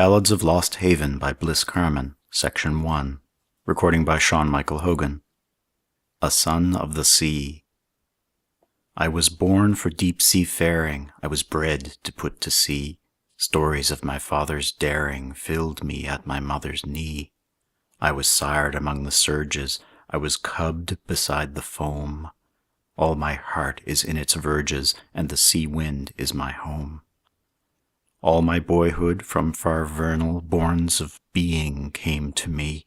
Ballads of Lost Haven by Bliss Carman, Section 1. Recording by Sean Michael Hogan. A Son of the Sea. I was born for deep sea faring, I was bred to put to sea. Stories of my father's daring filled me at my mother's knee. I was sired among the surges, I was cubbed beside the foam. All my heart is in its verges, and the sea wind is my home. All my boyhood from far vernal bournes of being came to me,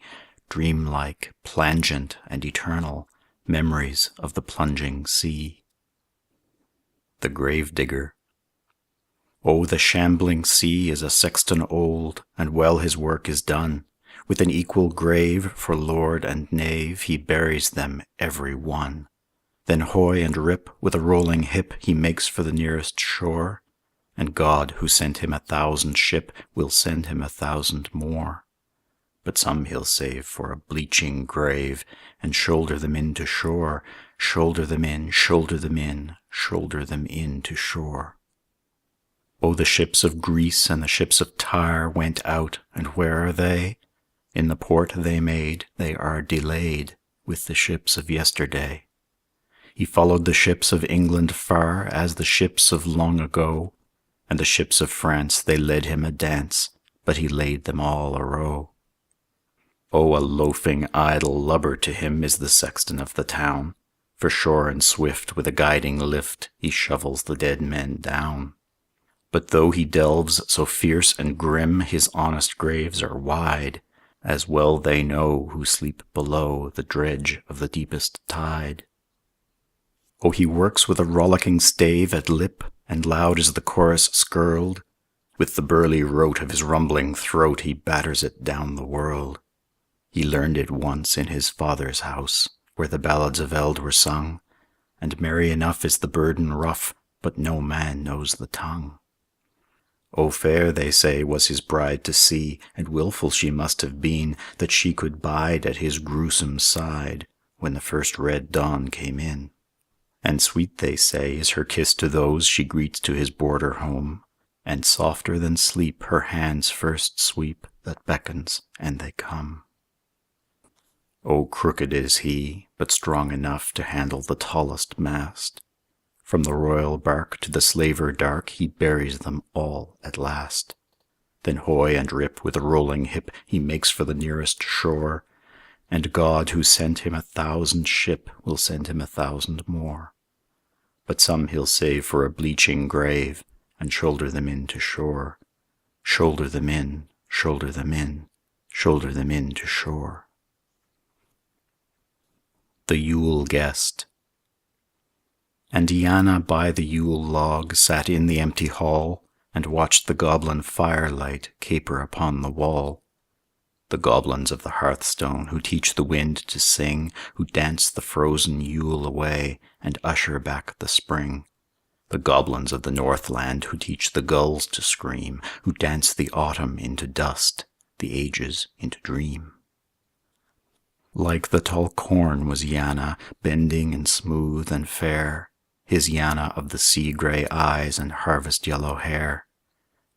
dreamlike, plangent, and eternal, memories of the plunging sea. The Gravedigger. Oh, the shambling sea is a sexton old, and well his work is done. With an equal grave for lord and knave, he buries them every one. Then hoy and rip, with a rolling hip, he makes for the nearest shore. And God, who sent him 1,000 ship, will send him 1,000 more. But some he'll save for a bleaching grave, and shoulder them in to shore, shoulder them in, shoulder them in, shoulder them in to shore. Oh, the ships of Greece and the ships of Tyre went out, and where are they? In the port they made, they are delayed with the ships of yesterday. He followed the ships of England far as the ships of long ago, and the ships of France they led him a dance, but he laid them all arow. Oh, a loafing, idle lubber to him is the sexton of the town, for sure and swift with a guiding lift he shovels the dead men down. But though he delves so fierce and grim, his honest graves are wide, as well they know who sleep below the dredge of the deepest tide. Oh, he works with a rollicking stave at lip, and loud as the chorus skirled. With the burly rote of his rumbling throat he batters it down the world. He learned it once in his father's house, where the ballads of eld were sung, and merry enough is the burden rough, but no man knows the tongue. Oh, fair, they say, was his bride to see, and wilful she must have been, that she could bide at his gruesome side, when the first red dawn came in. And sweet, they say, is her kiss to those she greets to his border home, and softer than sleep her hand's first sweep that beckons and they come. Oh, crooked is he, but strong enough to handle the tallest mast. From the royal bark to the slaver dark he buries them all at last. Then hoy and rip with a rolling hip he makes for the nearest shore, and God, who sent him 1,000 ship, will send him 1,000 more. But some he'll save for a bleaching grave, and shoulder them in to shore. Shoulder them in, shoulder them in, shoulder them in to shore. The Yule Guest. And Diana by the Yule log sat in the empty hall, and watched the goblin firelight caper upon the wall. The goblins of the hearthstone, who teach the wind to sing, who dance the frozen Yule away, and usher back the spring. The goblins of the Northland, who teach the gulls to scream, who dance the autumn into dust, the ages into dream. Like the tall corn was Yanna, bending and smooth and fair, his Yanna of the sea-gray eyes and harvest-yellow hair.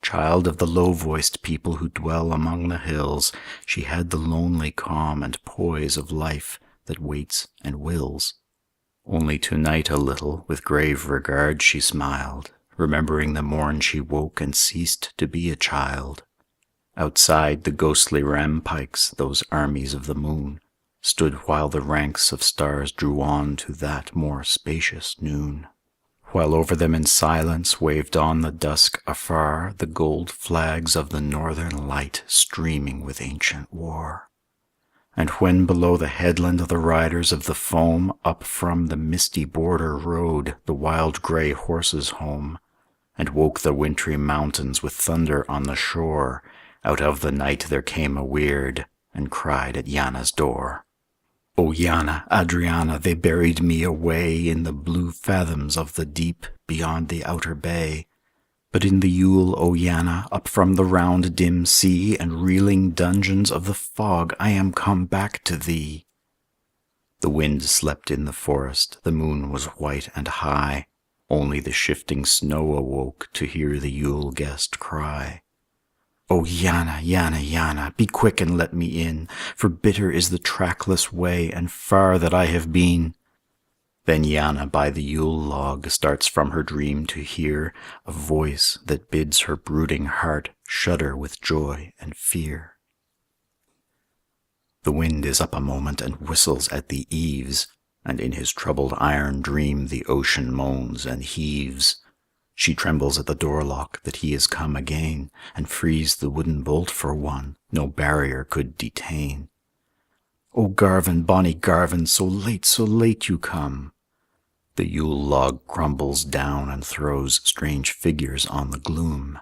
Child of the low-voiced people who dwell among the hills, she had the lonely calm and poise of life that waits and wills. Only to-night a little, with grave regard she smiled, remembering the morn she woke and ceased to be a child. Outside the ghostly rampikes, those armies of the moon, stood while the ranks of stars drew on to that more spacious noon. While over them in silence waved on the dusk afar the gold flags of the northern light streaming with ancient war. And when below the headland the riders of the foam up from the misty border rode the wild grey horses home, and woke the wintry mountains with thunder on the shore, out of the night there came a weird and cried at Yanna's door. O Yanna, Adriana, they buried me away in the blue fathoms of the deep beyond the outer bay. But in the Yule, O Yanna, up from the round dim sea and reeling dungeons of the fog, I am come back to thee. The wind slept in the forest, the moon was white and high, only the shifting snow awoke to hear the Yule guest cry. "O Yanna, Yanna, Yanna, be quick and let me in, for bitter is the trackless way, and far that I have been." Then Yanna by the Yule log starts from her dream to hear a voice that bids her brooding heart shudder with joy and fear. The wind is up a moment and whistles at the eaves, and in his troubled iron dream the ocean moans and heaves. She trembles at the door lock that he is come again, and frees the wooden bolt for one no barrier could detain. "O Garvin, bonny Garvin, so late you come." The Yule log crumbles down and throws strange figures on the gloom.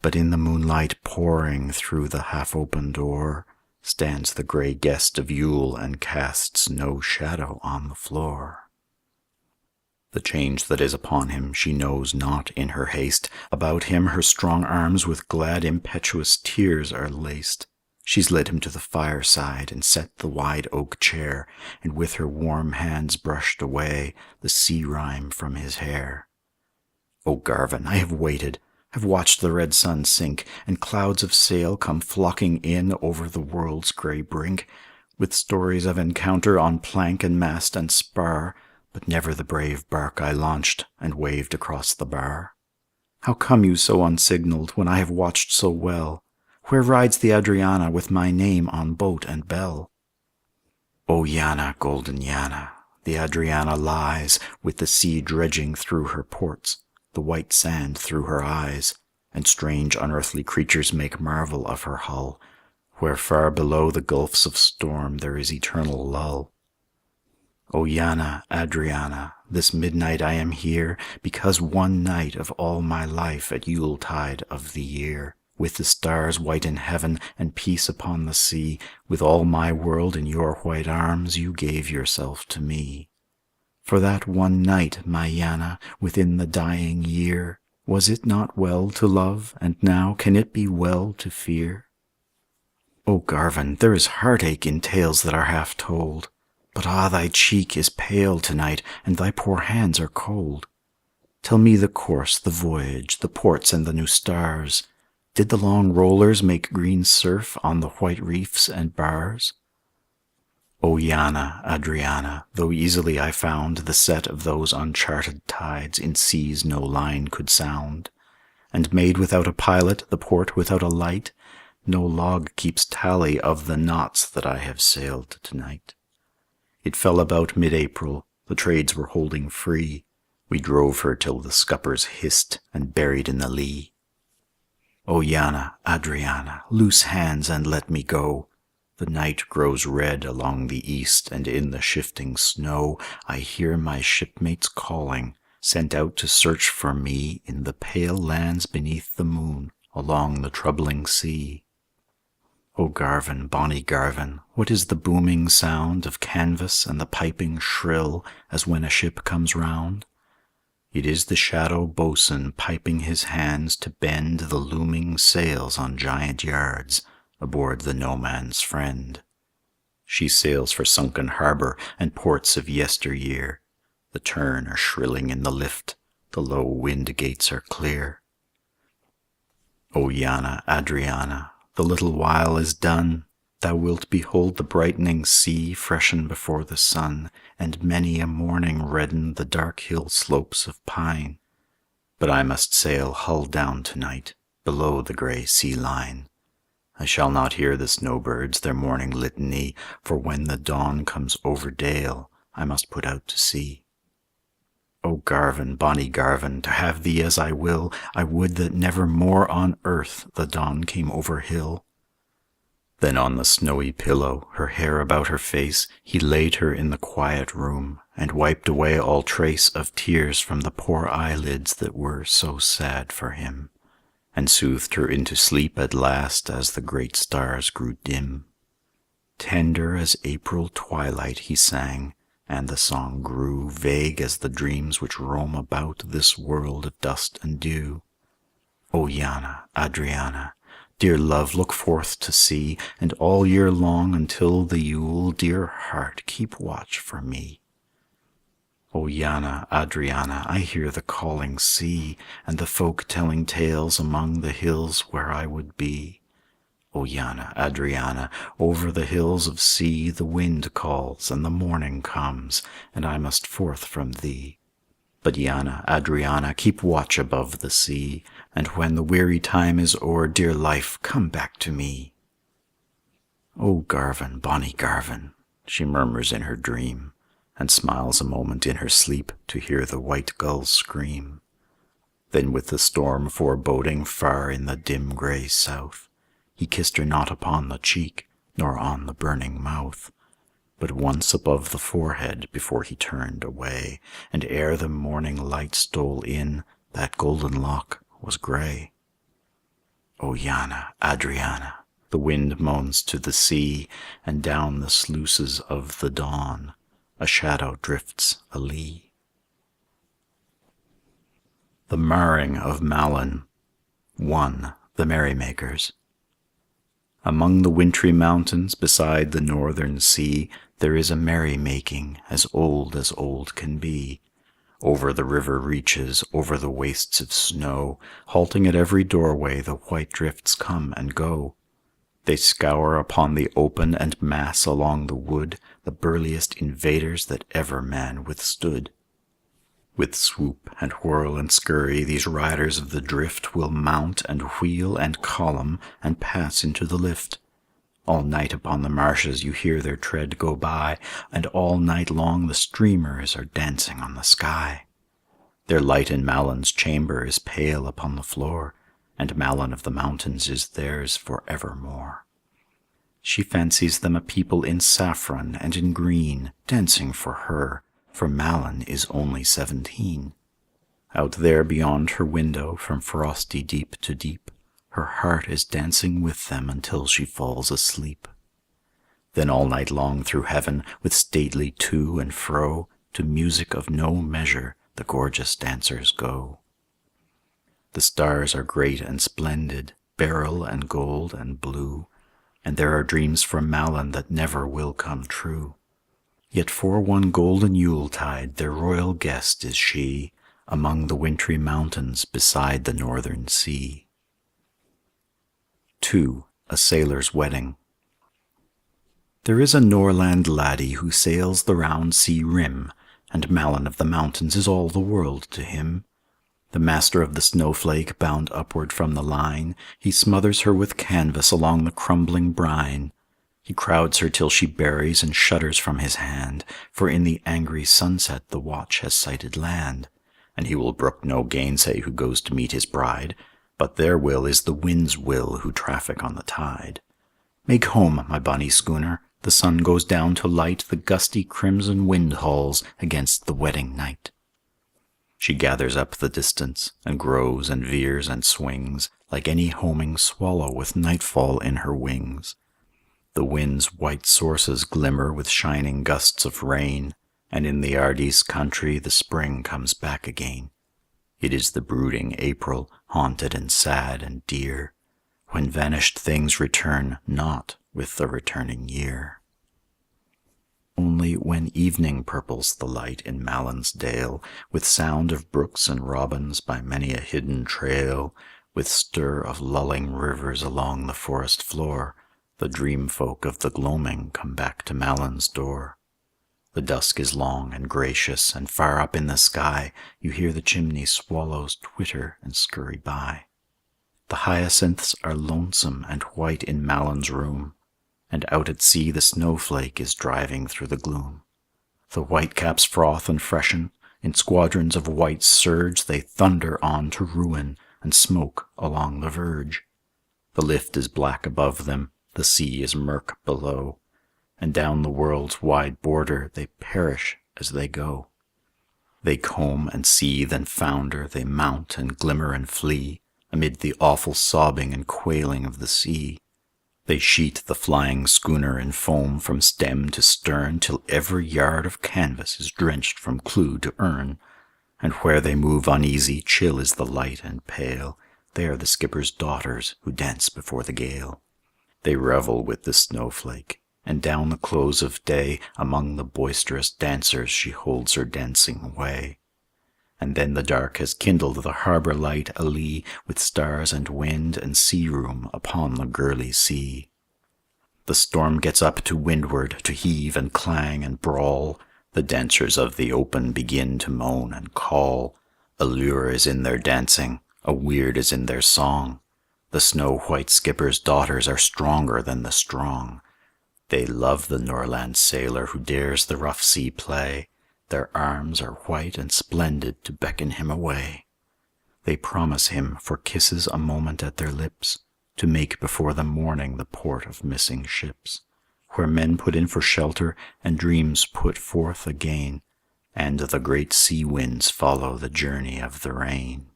But in the moonlight pouring through the half-open door stands the grey guest of Yule and casts no shadow on the floor. The change that is upon him she knows not in her haste. About him her strong arms with glad impetuous tears are laced. She's led him to the fireside and set the wide oak chair, and with her warm hands brushed away the sea rime from his hair. "O Garvin, I have waited, have watched the red sun sink, and clouds of sail come flocking in over the world's grey brink, with stories of encounter on plank and mast and spar, but never the brave bark I launched and waved across the bar. How come you so unsignalled when I have watched so well? Where rides the Adriana with my name on boat and bell?" "O Yanna, golden Yanna, the Adriana lies, with the sea dredging through her ports, the white sand through her eyes, and strange unearthly creatures make marvel of her hull, where far below the gulfs of storm there is eternal lull. O Yanna, Adriana, this midnight I am here, because one night of all my life at Yuletide of the year, with the stars white in heaven and peace upon the sea, with all my world in your white arms, you gave yourself to me. For that one night, my Yanna, within the dying year, was it not well to love, and now can it be well to fear? O Garvin, there is heartache in tales that are half told. But thy cheek is pale tonight, and thy poor hands are cold. Tell me the course, the voyage, the ports and the new stars. Did the long rollers make green surf on the white reefs and bars? O Yanna, Adriana, though easily I found the set of those uncharted tides in seas no line could sound, and made without a pilot the port without a light, no log keeps tally of the knots that I have sailed tonight. It fell about mid-April, the trades were holding free. We drove her till the scuppers hissed and buried in the lee. O Yanna, Adriana, loose hands and let me go. The night grows red along the east, and in the shifting snow I hear my shipmates calling, sent out to search for me in the pale lands beneath the moon, along the troubling sea. O Garvin, bonny Garvin, what is the booming sound of canvas and the piping shrill as when a ship comes round? It is the shadow boatswain piping his hands to bend the looming sails on giant yards aboard the No Man's Friend. She sails for sunken harbour and ports of yesteryear. The turn are shrilling in the lift, the low wind gates are clear. O Yanna, Adriana, the little while is done. Thou wilt behold the brightening sea freshen before the sun, and many a morning redden the dark hill slopes of pine. But I must sail hull down tonight, below the grey sea line. I shall not hear the snowbirds their morning litany, for when the dawn comes over dale, I must put out to sea. O Garvin, bonny Garvin, to have thee as I will, I would that never more on earth the dawn came over hill. Then on the snowy pillow, her hair about her face, he laid her in the quiet room, and wiped away all trace of tears from the poor eyelids that were so sad for him, and soothed her into sleep at last as the great stars grew dim. Tender as April twilight he sang, and the song grew vague as the dreams which roam about this world of dust and dew. O Yanna, Adriana, dear love, look forth to sea, and all year long until the Yule, dear heart, keep watch for me. O Yana, Adriana, I hear the calling sea, and the folk telling tales among the hills where I would be. O Yana, Adriana, over the hills of sea the wind calls and the morning comes, and I must forth from thee. But Yana, Adriana, keep watch above the sea, and when the weary time is o'er, dear life, come back to me. O Garvin, bonny Garvin, she murmurs in her dream, and smiles a moment in her sleep to hear the white gulls scream. Then with the storm foreboding far in the dim grey south, he kissed her not upon the cheek, nor on the burning mouth, but once above the forehead before he turned away, and ere the morning light stole in, that golden lock was grey. O Yana, Adriana, the wind moans to the sea, and down the sluices of the dawn a shadow drifts alee. The Marring of Malin. 1. The Merrymakers. Among the wintry mountains beside the northern sea there is a merry-making as old can be. Over the river reaches, over the wastes of snow, halting at every doorway the white drifts come and go. They scour upon the open and mass along the wood the burliest invaders that ever man withstood. With swoop and whirl and scurry these riders of the drift will mount and wheel and column and pass into the lift. All night upon the marshes you hear their tread go by, and all night long the streamers are dancing on the sky. Their light in Malin's chamber is pale upon the floor, and Malin of the mountains is theirs for evermore. She fancies them a people in saffron and in green, dancing for her, for Malin is only 17. Out there beyond her window, from frosty deep to deep, her heart is dancing with them until she falls asleep. Then all night long through heaven, with stately to and fro, to music of no measure, the gorgeous dancers go. The stars are great and splendid, beryl and gold and blue, and there are dreams for Malin that never will come true. Yet for one golden Yuletide their royal guest is she, among the wintry mountains beside the northern sea. 2. A Sailor's Wedding. There is a Norland laddie who sails the round sea rim, and Malin of the mountains is all the world to him. The master of the snowflake bound upward from the line, he smothers her with canvas along the crumbling brine. He crowds her till she buries and shudders from his hand, for in the angry sunset the watch has sighted land. And he will brook no gainsay who goes to meet his bride, but their will is the wind's will who traffic on the tide. Make home, my bonny schooner, the sun goes down to light the gusty crimson wind hauls against the wedding night. She gathers up the distance, and grows and veers and swings, like any homing swallow with nightfall in her wings. The wind's white sources glimmer with shining gusts of rain, and in the Ardise country the spring comes back again. It is the brooding April, haunted and sad and dear, when vanished things return not with the returning year. Only when evening purples the light in Malin's dale, with sound of brooks and robins by many a hidden trail, with stir of lulling rivers along the forest floor, the dream folk of the gloaming come back to Malin's door. The dusk is long and gracious, and far up in the sky you hear the chimney swallows twitter and scurry by. The hyacinths are lonesome and white in Malin's room, and out at sea the snowflake is driving through the gloom. The whitecaps froth and freshen, in squadrons of white surge they thunder on to ruin, and smoke along the verge. The lift is black above them, the sea is murk below, and down the world's wide border they perish as they go. They comb and seethe and founder, they mount and glimmer and flee, amid the awful sobbing and quailing of the sea. They sheet the flying schooner in foam from stem to stern, till every yard of canvas is drenched from clew to earn. And where they move uneasy, chill is the light and pale. They are the skipper's daughters who dance before the gale. They revel with the snowflake, and down the close of day among the boisterous dancers she holds her dancing way. And then the dark has kindled the harbour light alee with stars and wind and sea room upon the gurly sea. The storm gets up to windward to heave and clang and brawl. The dancers of the open begin to moan and call. A lure is in their dancing, a weird is in their song. The snow-white skipper's daughters are stronger than the strong. They love the Norland sailor who dares the rough sea play. Their arms are white and splendid to beckon him away. They promise him for kisses a moment at their lips, to make before the morning the port of missing ships, where men put in for shelter and dreams put forth again, and the great sea winds follow the journey of the rain.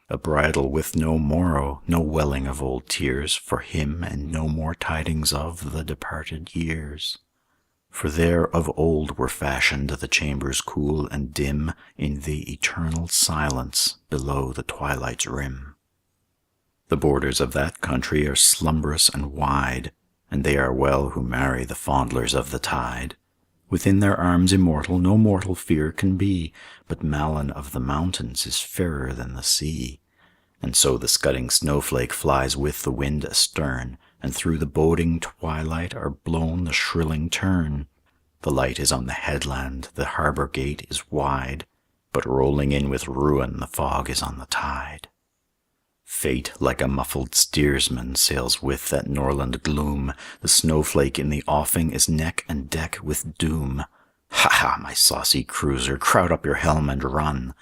A bridal with no morrow, no welling of old tears for him, and no more tidings of the departed years. For there of old were fashioned the chambers cool and dim in the eternal silence below the twilight's rim. The borders of that country are slumbrous and wide, and they are well who marry the fondlers of the tide. Within their arms immortal no mortal fear can be, but Malyn of the mountains is fairer than the sea. And so the scudding snowflake flies with the wind astern, and through the boding twilight are blown the shrilling tern. The light is on the headland, the harbour gate is wide, but rolling in with ruin the fog is on the tide. Fate, like a muffled steersman, sails with that Norland gloom. The snowflake in the offing is neck and deck with doom. Ha ha, my saucy cruiser, crowd up your helm and run.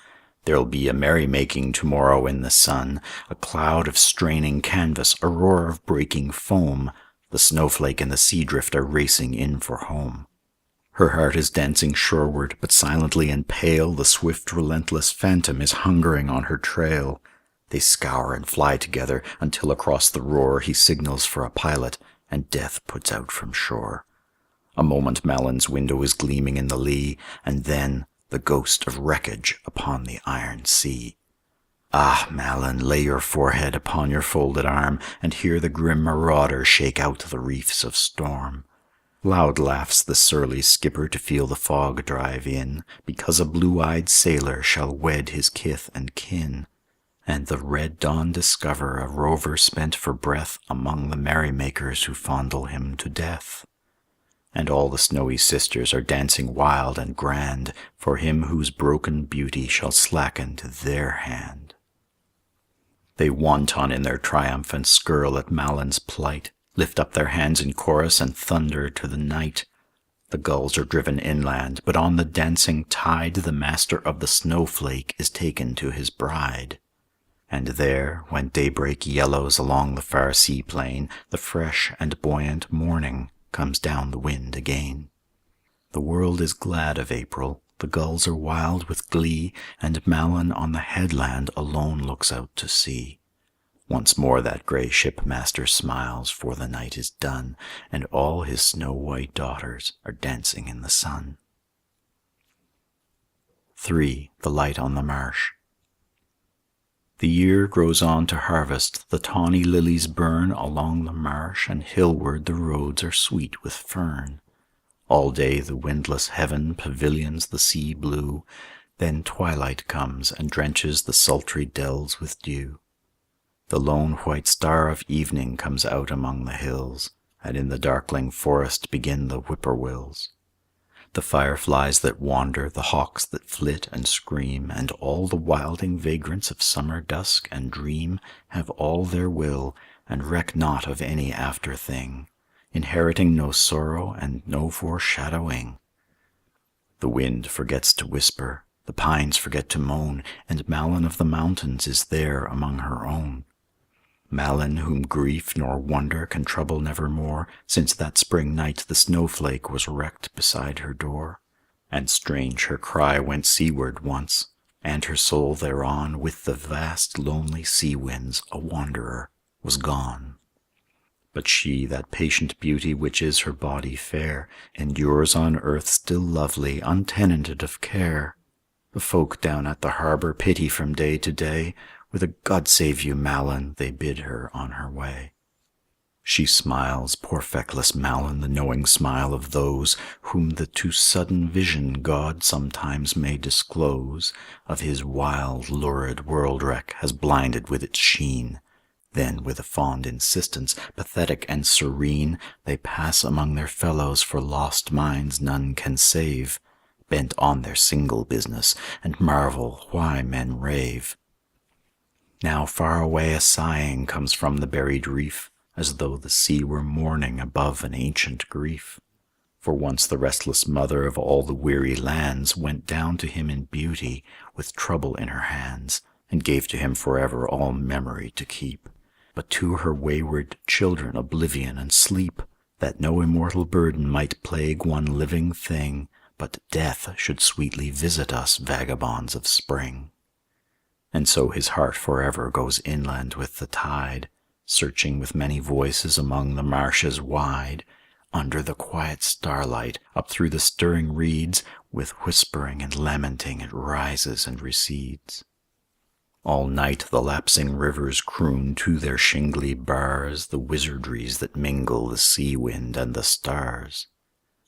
There'll be a merry-making tomorrow in the sun, a cloud of straining canvas, a roar of breaking foam. The snowflake and the sea-drift are racing in for home. Her heart is dancing shoreward, but silently and pale the swift, relentless phantom is hungering on her trail. They scour and fly together until across the roar he signals for a pilot, and death puts out from shore. A moment Malyn's window is gleaming in the lee, and then the ghost of wreckage upon the iron sea. Ah, Malyn, lay your forehead upon your folded arm, and hear the grim marauder shake out the reefs of storm. Loud laughs the surly skipper to feel the fog drive in, because a blue-eyed sailor shall wed his kith and kin. And the red dawn discover a rover spent for breath among the merrymakers who fondle him to death. And all the snowy sisters are dancing wild and grand for him whose broken beauty shall slacken to their hand. They wanton in their triumph and skirl at Malyn's plight, lift up their hands in chorus and thunder to the night. The gulls are driven inland, but on the dancing tide the master of the snowflake is taken to his bride. And there, when daybreak yellows along the far sea plain, the fresh and buoyant morning comes down the wind again. The world is glad of April, the gulls are wild with glee, and Malyn on the headland alone looks out to sea. Once more that grey shipmaster smiles, for the night is done, and all his snow-white daughters are dancing in the sun. 3. The Light on the Marsh. The year grows on to harvest, the tawny lilies burn along the marsh, and hillward the roads are sweet with fern. All day the windless heaven pavilions the sea blue, then twilight comes and drenches the sultry dells with dew. The lone white star of evening comes out among the hills, and in the darkling forest begin the whippoorwills. The fireflies that wander, the hawks that flit and scream, and all the wilding vagrants of summer dusk and dream have all their will, and reck not of any after thing, inheriting no sorrow and no foreshadowing. The wind forgets to whisper, the pines forget to moan, and Malyn of the mountains is there among her own. Malyn, whom grief nor wonder can trouble nevermore, since that spring night the snowflake was wrecked beside her door. And strange her cry went seaward once, and her soul thereon, with the vast lonely sea winds, a wanderer, was gone. But she, that patient beauty which is her body fair, endures on earth still lovely, untenanted of care. The folk down at the harbour pity from day to day, with a God save you, Malyn, they bid her on her way. She smiles, poor feckless Malyn, the knowing smile of those whom the too sudden vision God sometimes may disclose of his wild, lurid world-wreck has blinded with its sheen. Then, with a fond insistence, pathetic and serene, they pass among their fellows for lost minds none can save, bent on their single business, and marvel why men rave. Now far away a sighing comes from the buried reef, as though the sea were mourning above an ancient grief. For once the restless mother of all the weary lands went down to him in beauty, with trouble in her hands, and gave to him forever all memory to keep. But to her wayward children oblivion and sleep, that no immortal burden might plague one living thing, but death should sweetly visit us vagabonds of spring. And so his heart forever goes inland with the tide, searching with many voices among the marshes wide, under the quiet starlight, up through the stirring reeds, with whispering and lamenting it rises and recedes. All night the lapsing rivers croon to their shingly bars the wizardries that mingle the sea wind and the stars.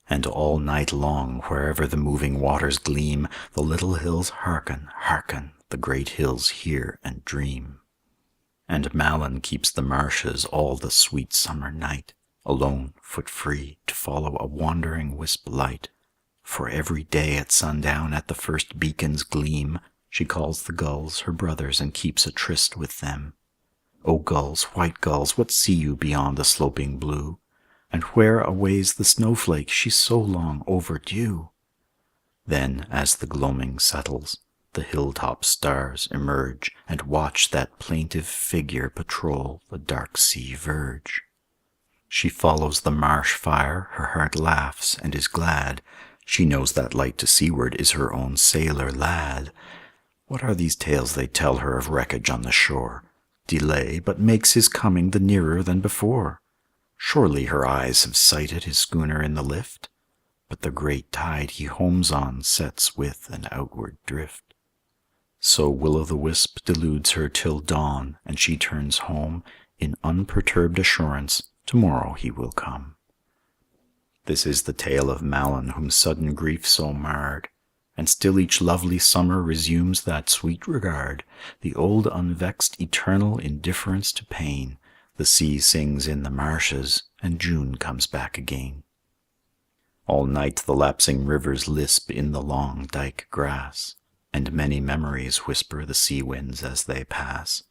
And all night long, wherever the moving waters gleam, the little hills hearken, hearken, the great hills hear and dream. And Malyn keeps the marshes all the sweet summer night, alone, foot free, to follow a wandering wisp light. For every day at sundown, at the first beacon's gleam, she calls the gulls, her brothers, and keeps a tryst with them. O gulls, white gulls, what see you beyond the sloping blue? And where aways the snowflake she's so long overdue? Then, as the gloaming settles, the hilltop stars emerge and watch that plaintive figure patrol the dark sea verge. She follows the marsh fire, her heart laughs and is glad. She knows that light to seaward is her own sailor lad. What are these tales they tell her of wreckage on the shore? Delay but makes his coming the nearer than before. Surely her eyes have sighted his schooner in the lift, but the great tide he homes on sets with an outward drift. So will-o'-the-wisp deludes her till dawn, and she turns home in unperturbed assurance, tomorrow he will come. This is the tale of Malyn, whom sudden grief so marred, and still each lovely summer resumes that sweet regard, the old unvexed eternal indifference to pain. The sea sings in the marshes, and June comes back again. All night the lapsing rivers lisp in the long dike grass, and many memories whisper the sea winds as they pass.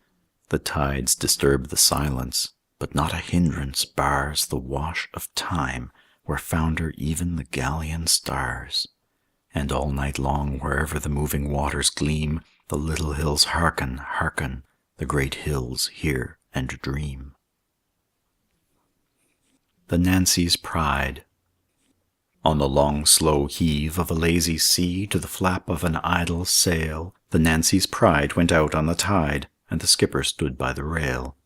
The tides disturb the silence, but not a hindrance bars the wash of time where founder even the Gallian stars. And all night long, wherever the moving waters gleam, the little hills hearken, hearken, the great hills hear and dream. The Nancy's Pride. On the long slow heave of a lazy sea, to the flap of an idle sail, the Nancy's Pride went out on the tide, and the skipper stood by the rail.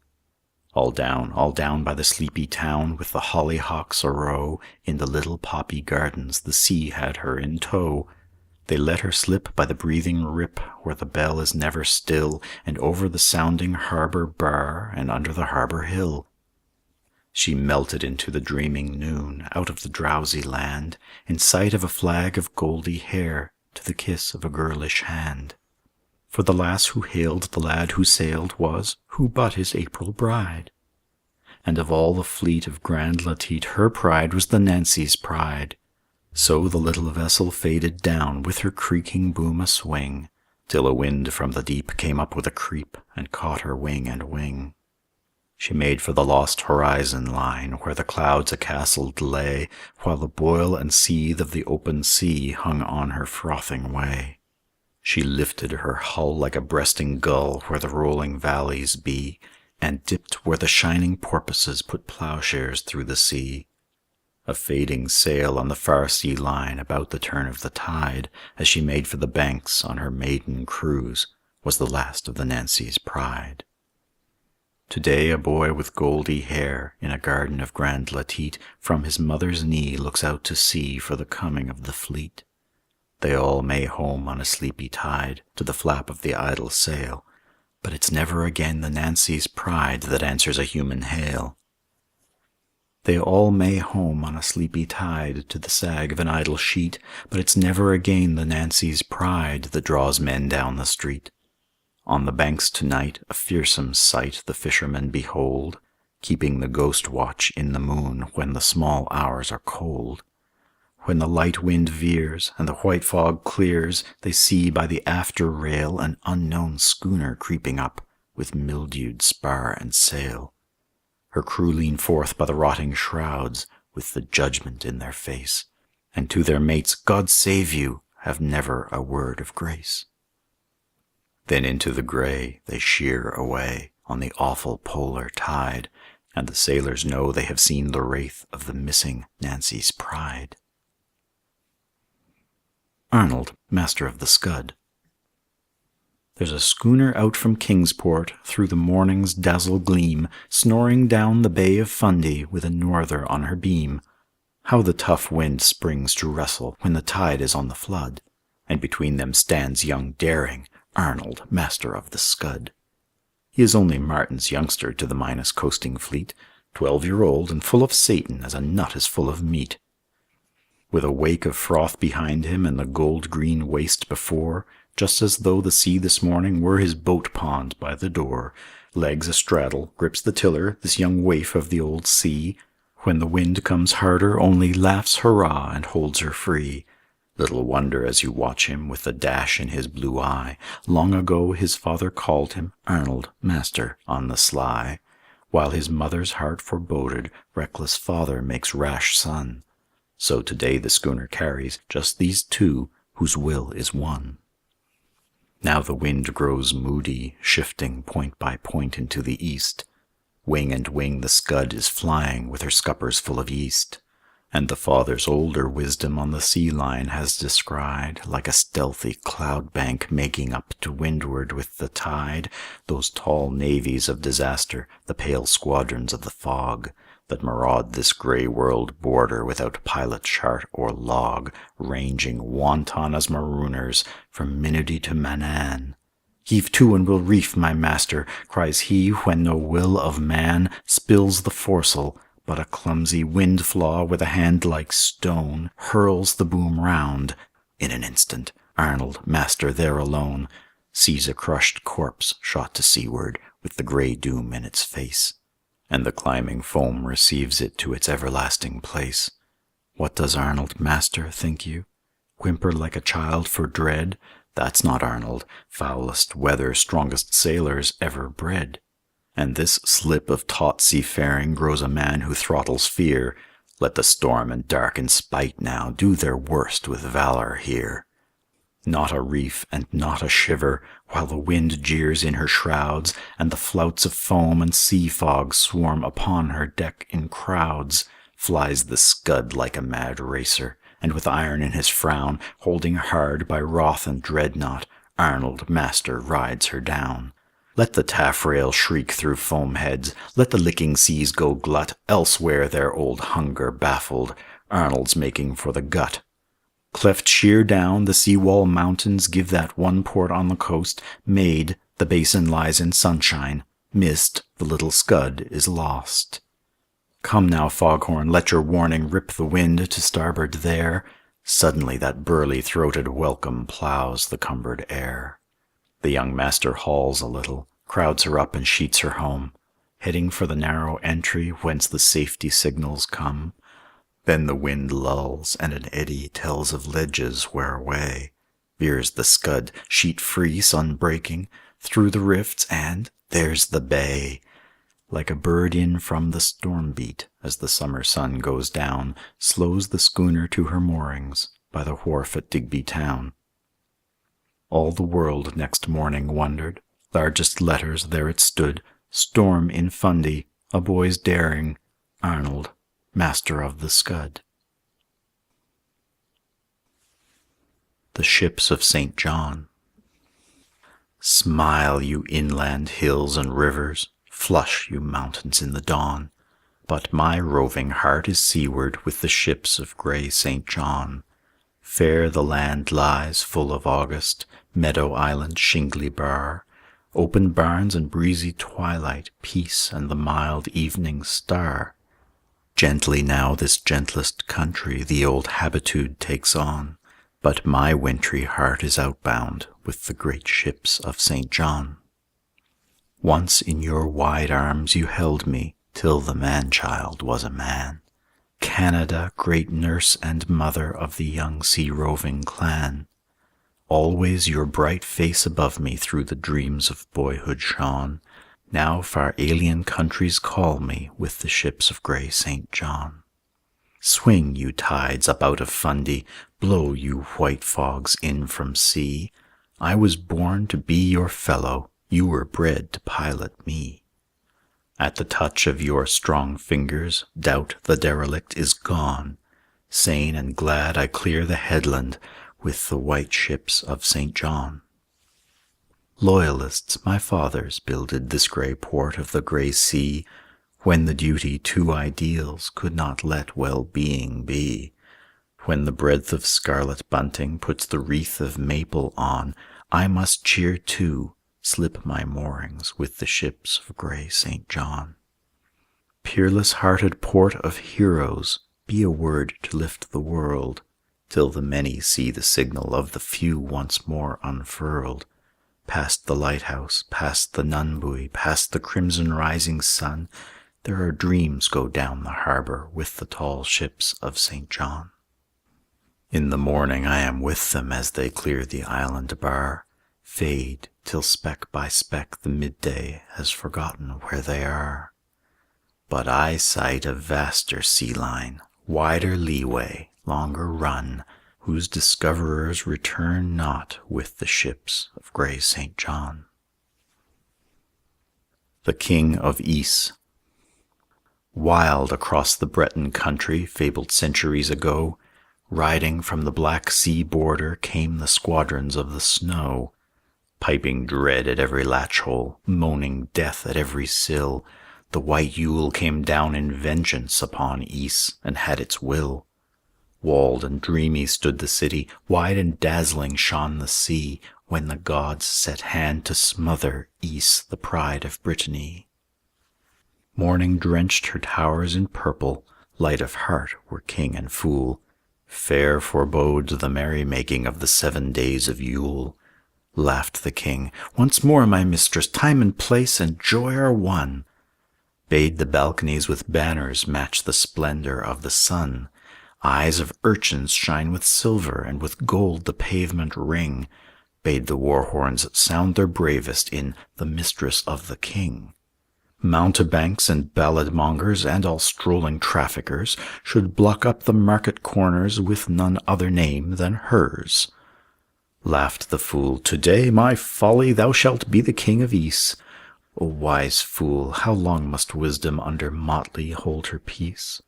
All down by the sleepy town, with the hollyhocks arow, in the little poppy gardens the sea had her in tow. They let her slip by the breathing rip, where the bell is never still, and over the sounding harbour bar, and under the harbour hill. She melted into the dreaming noon, out of the drowsy land, in sight of a flag of goldy hair, to the kiss of a girlish hand. For the lass who hailed the lad who sailed was, who but his April bride? And of all the fleet of grand Latite, her pride was the Nancy's Pride. So the little vessel faded down, with her creaking boom a swing, till a wind from the deep came up with a creep, and caught her wing and wing. She made for the lost horizon line, where the clouds a-castled lay, while the boil and seethe of the open sea hung on her frothing way. She lifted her hull like a breasting gull where the rolling valleys be, and dipped where the shining porpoises put ploughshares through the sea. A fading sail on the far sea line about the turn of the tide, as she made for the banks on her maiden cruise, was the last of the Nancy's Pride. Today a boy with goldy hair, in a garden of grand Latite, from his mother's knee looks out to sea for the coming of the fleet. They all may home on a sleepy tide, to the flap of the idle sail, but it's never again the Nancy's Pride that answers a human hail. They all may home on a sleepy tide to the sag of an idle sheet, but it's never again the Nancy's pride that draws men down the street. On the banks tonight a fearsome sight the fishermen behold, keeping the ghost watch in the moon when the small hours are cold. When the light wind veers and the white fog clears, they see by the after rail an unknown schooner creeping up, with mildewed spar and sail. Her crew lean forth by the rotting shrouds, with the judgment in their face, and to their mates, "God save you," have never a word of grace. Then into the gray they sheer away on the awful polar tide, and the sailors know they have seen the wraith of the missing Nancy's pride. Arnold, Master of the Scud. There's a schooner out from Kingsport, through the morning's dazzle gleam, snoring down the Bay of Fundy with a norther on her beam. How the tough wind springs to wrestle when the tide is on the flood, and between them stands young Daring, Arnold, Master of the Scud. He is only Martin's youngster to the Minas coasting fleet, 12-year-old and full of Satan as a nut is full of meat. With a wake of froth behind him and the gold-green waste before, just as though the sea this morning were his boat-pond by the door, legs astraddle, grips the tiller, this young waif of the old sea. When the wind comes harder, only laughs hurrah and holds her free. Little wonder as you watch him with the dash in his blue eye. Long ago his father called him Arnold, Master, on the sly. While his mother's heart foreboded, reckless father makes rash son. So today the schooner carries just these two, whose will is one. Now the wind grows moody, shifting point by point into the east. Wing and wing the Scud is flying with her scuppers full of yeast. And the father's older wisdom on the sea line has descried, like a stealthy cloud bank making up to windward with the tide, those tall navies of disaster, the pale squadrons of the fog, that maraud this grey world border without pilot chart or log, ranging wanton as marooners from Minudi to Manan. "Heave to and we'll reef, my master," cries he, when no will of man spills the foresail, but a clumsy wind-flaw with a hand like stone hurls the boom round. In an instant, Arnold, Master there alone, sees a crushed corpse shot to seaward with the grey doom in its face, and the climbing foam receives it to its everlasting place. What does Arnold, Master, think you? Whimper like a child for dread? That's not Arnold, foulest weather, strongest sailors ever bred. And this slip of taut seafaring grows a man who throttles fear. Let the storm and dark in spite now do their worst with valor here. Not a reef and not a shiver, while the wind jeers in her shrouds, and the flouts of foam and sea fog swarm upon her deck in crowds, flies the Scud like a mad racer, and with iron in his frown, holding hard by wrath and dreadnought, Arnold, Master, rides her down. Let the taffrail shriek through foam heads, let the licking seas go glut, elsewhere their old hunger baffled, Arnold's making for the gut. Cleft sheer down, the sea-wall mountains give that one port on the coast, made, the basin lies in sunshine, missed, the little Scud is lost. Come now, foghorn, let your warning rip the wind to starboard there. Suddenly that burly-throated welcome ploughs the cumbered air. The young master hauls a little, crowds her up and sheets her home, heading for the narrow entry whence the safety signals come. Then the wind lulls, and an eddy tells of ledges whereaway veers the Scud, sheet free, sun breaking, through the rifts, and there's the bay. Like a bird in from the storm beat, as the summer sun goes down, slows the schooner to her moorings by the wharf at Digby town. All the world next morning wondered. Largest letters there it stood, "Storm in Fundy, a boy's daring, Arnold, Master of the Scud." The Ships of St. John. Smile, you inland hills and rivers, flush, you mountains in the dawn, but my roving heart is seaward with the ships of grey St. John. Fair the land lies, full of August, Meadow Island, shingly bar, open barns and breezy twilight, peace and the mild evening star. Gently now this gentlest country the old habitude takes on, but my wintry heart is outbound with the great ships of St. John. Once in your wide arms you held me, till the man-child was a man. Canada, great nurse and mother of the young sea-roving clan. Always your bright face above me through the dreams of boyhood shone. Now far alien countries call me with the ships of grey St. John. Swing, you tides, up out of Fundy, blow, you white fogs, in from sea. I was born to be your fellow, you were bred to pilot me. At the touch of your strong fingers, doubt the derelict is gone. Sane and glad I clear the headland with the white ships of St. John. Loyalists, my fathers, builded this grey port of the grey sea, when the duty to ideals could not let well-being be. When the breadth of scarlet bunting puts the wreath of maple on, I must cheer too, slip my moorings with the ships of grey St. John. Peerless-hearted port of heroes, be a word to lift the world, till the many see the signal of the few once more unfurled. Past the lighthouse, past the nun-buoy, past the crimson rising sun, there are dreams go down the harbour with the tall ships of St. John. In the morning I am with them as they clear the island bar, fade till speck by speck the midday has forgotten where they are. But I sight a vaster sea line, wider leeway, longer run, whose discoverers return not with the ships of grey St. John. The King of Ys. Wild across the Breton country, fabled centuries ago, riding from the Black Sea border came the squadrons of the snow. Piping dread at every latch-hole, moaning death at every sill, the white Yule came down in vengeance upon Ys and had its will. Walled and dreamy stood the city, wide and dazzling shone the sea, when the gods set hand to smother Ys, the pride of Brittany. Morning drenched her towers in purple, light of heart were king and fool. Fair forebodes the merry-making of the 7 days of Yule. Laughed the king, "Once more, my mistress, time and place and joy are one." Bade the balconies with banners match the splendor of the sun. Eyes of urchins shine with silver, and with gold the pavement ring. Bade the war horns sound their bravest in "The Mistress of the King." Mountebanks and ballad mongers and all strolling traffickers should block up the market corners with none other name than hers. Laughed the fool, "Today, my folly, thou shalt be the King of Ys." O wise fool, how long must wisdom under motley hold her peace?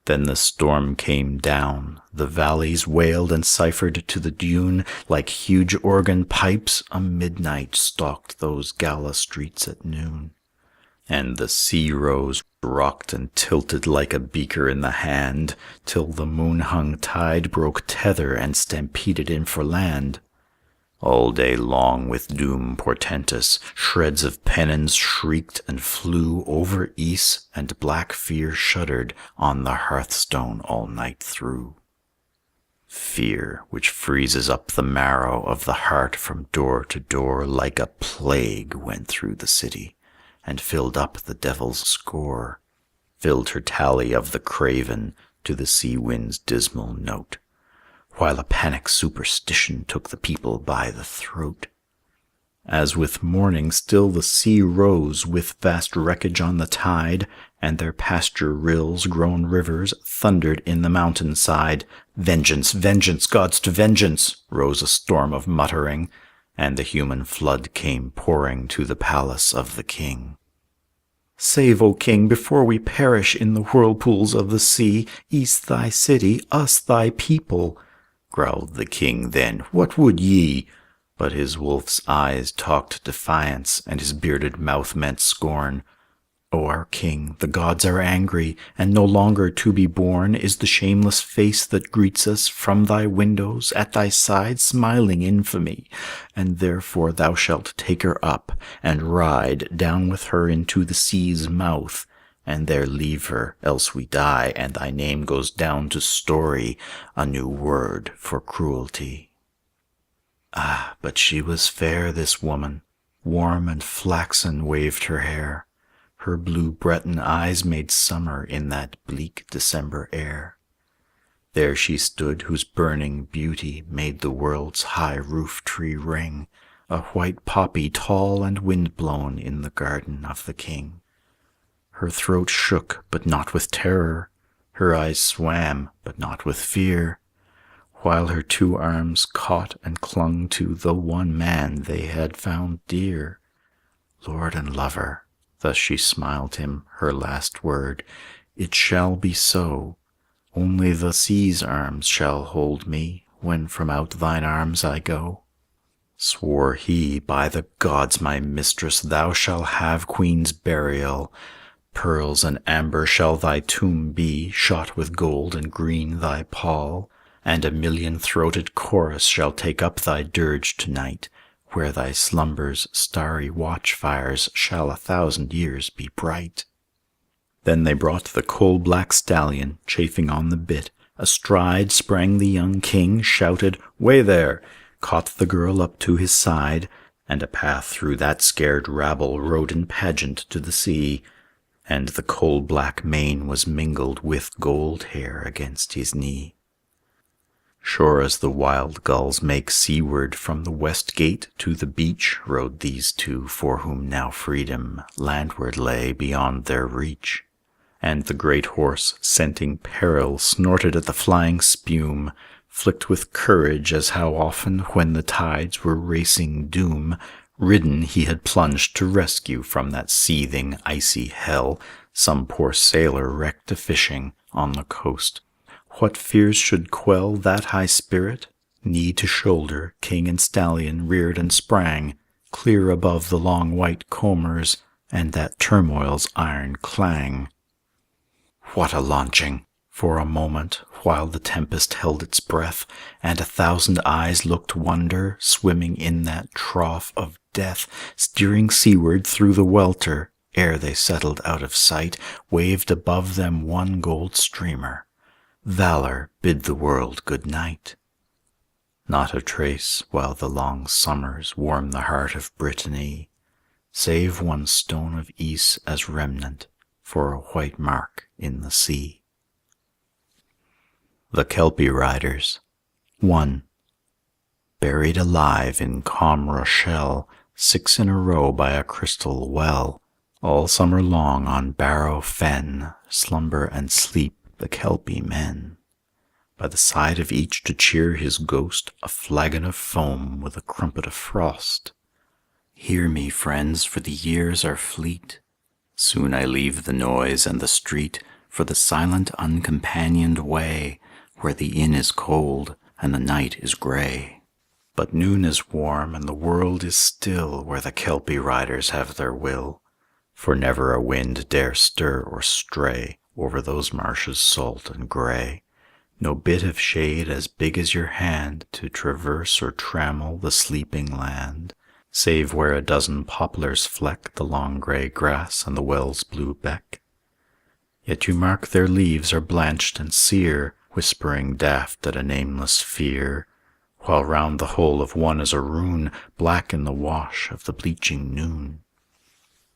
Then the storm came down, the valleys wailed and ciphered to the dune, like huge organ pipes, a midnight stalked those gala streets at noon. And the sea rose, rocked and tilted like a beaker in the hand, till the moon-hung tide broke tether and stampeded in for land. All day long with doom portentous, shreds of pennons shrieked and flew over Ys, and black fear shuddered on the hearthstone all night through. Fear, which freezes up the marrow of the heart from door to door, like a plague went through the city, and filled up the devil's score, filled her tally of the craven to the sea wind's dismal note, while a panic superstition took the people by the throat. As with morning still the sea rose with vast wreckage on the tide, and their pasture rills, grown rivers, thundered in the mountain side. "Vengeance, vengeance, gods to vengeance!" rose a storm of muttering, and the human flood came pouring to the palace of the king. "Save, O king, before we perish in the whirlpools of the sea, Ys thy city, us thy people." Growled the king then, "What would ye?" But his wolf's eyes talked defiance, and his bearded mouth meant scorn. "O our king, the gods are angry, and no longer to be borne Is the shameless face that greets us from thy windows, at thy side smiling infamy, and therefore thou shalt take her up, and ride down with her into the sea's mouth, and there leave her, else we die, and thy name goes down to story, a new word for cruelty. Ah, but she was fair, this woman, warm and flaxen waved her hair, her blue Breton eyes made summer in that bleak December air. There she stood whose burning beauty made the world's high roof-tree ring, a white poppy tall and wind-blown in the garden of the king. Her throat shook, but not with terror, her eyes swam, but not with fear, while her two arms caught and clung to the one man they had found dear. Lord and lover, thus she smiled him her last word, it shall be so. Only the sea's arms shall hold me when from out thine arms I go. Swore he, by the gods, my mistress, thou shalt have queen's burial. Pearls and amber shall thy tomb be, shot with gold and green thy pall, and a million-throated chorus shall take up thy dirge to-night, where thy slumber's starry watch-fires shall 1,000 years be bright. Then they brought the coal-black stallion, chafing on the bit. Astride sprang the young king, shouted, "Way there!" caught the girl up to his side, and a path through that scared rabble rode in pageant to the sea, and the coal-black mane was mingled with gold hair against his knee. Sure as the wild gulls make seaward from the west gate to the beach rode these two, for whom now freedom landward lay beyond their reach. And the great horse, scenting peril, snorted at the flying spume, flicked with courage as how often, when the tides were racing doom, ridden he had plunged to rescue from that seething, icy hell some poor sailor wrecked a-fishing on the coast. What fears should quell that high spirit? Knee to shoulder, king and stallion reared and sprang, clear above the long white combers and that turmoil's iron clang. What a launching! For a moment, while the tempest held its breath, and 1,000 eyes looked wonder, swimming in that trough of death, steering seaward through the welter, ere they settled out of sight, waved above them one gold streamer. Valor, bid the world good night. Not a trace, while the long summers warm the heart of Brittany, save one stone of Ys as remnant for a white mark in the sea. The Kelpie Riders. 1. Buried alive in calm Rochelle, 6 in a row by a crystal well, all summer long on Barrow Fen slumber and sleep the Kelpie men. By the side of each to cheer his ghost, a flagon of foam with a crumpet of frost. Hear me, friends, for the years are fleet. Soon I leave the noise and the street for the silent, uncompanioned way, where the inn is cold and the night is grey. But noon is warm and the world is still where the Kelpie riders have their will, for never a wind dare stir or stray over those marshes salt and grey. No bit of shade as big as your hand to traverse or trammel the sleeping land, save where a dozen poplars fleck the long grey grass and the well's blue beck. Yet you mark their leaves are blanched and sere, whispering daft at a nameless fear, while round the whole of one is a rune, black in the wash of the bleaching noon.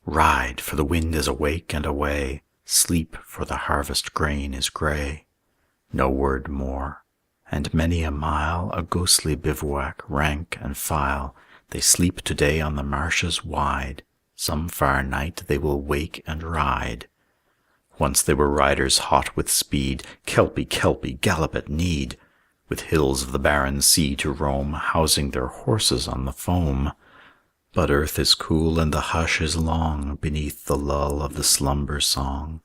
Ride, for the wind is awake and away, sleep, for the harvest grain is grey. No word more, and many a mile a ghostly bivouac, rank and file, they sleep today on the marshes wide, some far night they will wake and ride. Once they were riders hot with speed, Kelpie, Kelpie, gallop at need, with hills of the barren sea to roam, housing their horses on the foam. But earth is cool and the hush is long beneath the lull of the slumber song.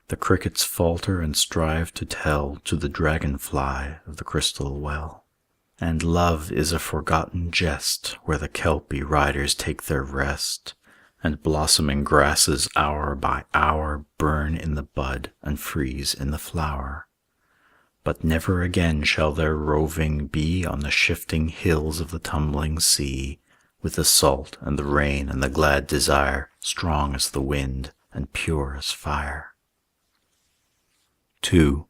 The crickets falter and strive to tell to the dragonfly of the crystal well. And love is a forgotten jest where the Kelpie riders take their rest, and blossoming grasses hour by hour burn in the bud and freeze in the flower. But never again shall their roving be on the shifting hills of the tumbling sea, with the salt and the rain and the glad desire, strong as the wind, and pure as fire. 2.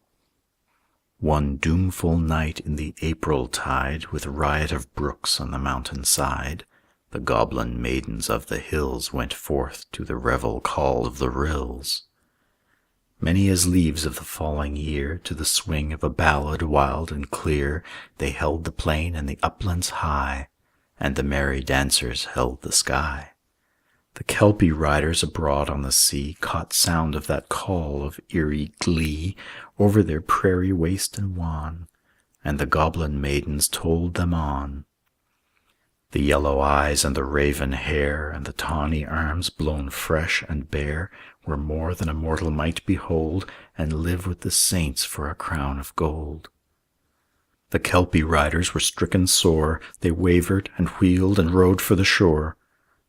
One doomful night in the April tide, with riot of brooks on the mountain side, the goblin maidens of the hills went forth to the revel call of the rills. Many as leaves of the falling year, to the swing of a ballad wild and clear, they held the plain and the uplands high, and the merry dancers held the sky. The Kelpie riders abroad on the sea caught sound of that call of eerie glee over their prairie waste and wan, and the goblin maidens tolled them on. The yellow eyes and the raven hair and the tawny arms blown fresh and bare were more than a mortal might behold and live with the saints for a crown of gold. The Kelpie riders were stricken sore, they wavered and wheeled and rode for the shore.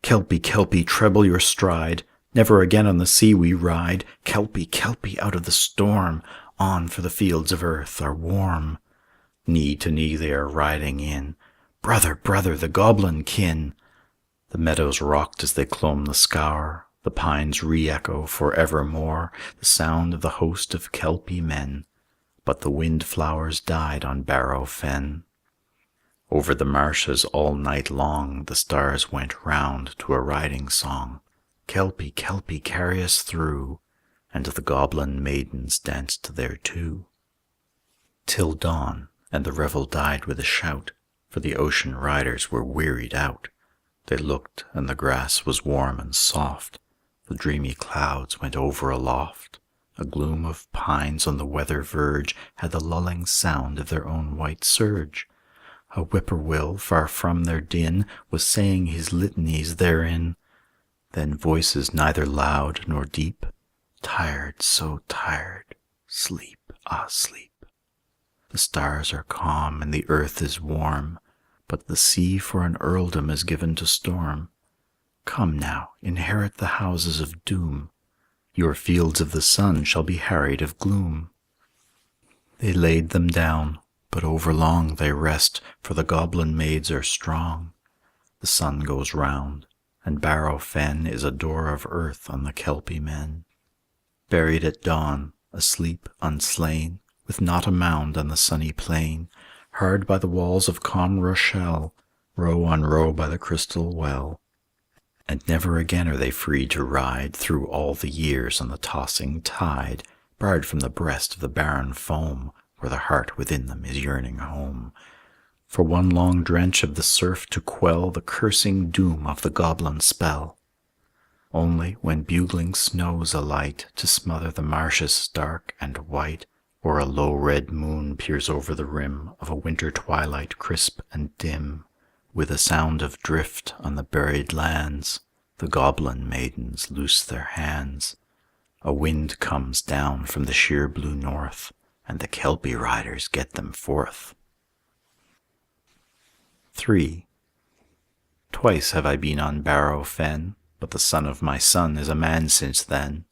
Kelpie, Kelpie, treble your stride, never again on the sea we ride. Kelpie, Kelpie, out of the storm, on for the fields of earth are warm. Knee to knee they are riding in, brother, brother, the goblin kin. The meadows rocked as they clomb the scaur, the pines re-echo for evermore the sound of the host of Kelpie men. But the wind flowers died on Barrow Fen. Over the marshes all night long the stars went round to a riding song. Kelpie, Kelpie, carry us through, and the goblin maidens danced thereto. Till dawn, and the revel died with a shout, for the ocean riders were wearied out. They looked, and the grass was warm and soft. The dreamy clouds went over aloft. A gloom of pines on the weather verge had the lulling sound of their own white surge. A whippoorwill, far from their din, was saying his litanies therein. Then voices neither loud nor deep, tired, so tired, sleep, ah, sleep. The stars are calm and the earth is warm, but the sea for an earldom is given to storm. Come now, inherit the houses of doom. Your fields of the sun shall be harried of gloom. They laid them down, but overlong they rest, for the goblin maids are strong. The sun goes round, and Barrow Fen is a door of earth on the Kelpie men. Buried at dawn, asleep, unslain, with not a mound on the sunny plain, hard by the walls of calm Rochelle, row on row by the crystal well. And never again are they free to ride through all the years on the tossing tide, barred from the breast of the barren foam, where the heart within them is yearning home, for one long drench of the surf to quell the cursing doom of the goblin spell. Only when bugling snows alight to smother the marshes dark and white, or a low red moon peers over the rim of a winter twilight crisp and dim, with a sound of drift on the buried lands, the goblin maidens loose their hands. A wind comes down from the sheer blue north, and the Kelpie riders get them forth. 3. Twice have I been on Barrow Fen, but the son of my son is a man since then.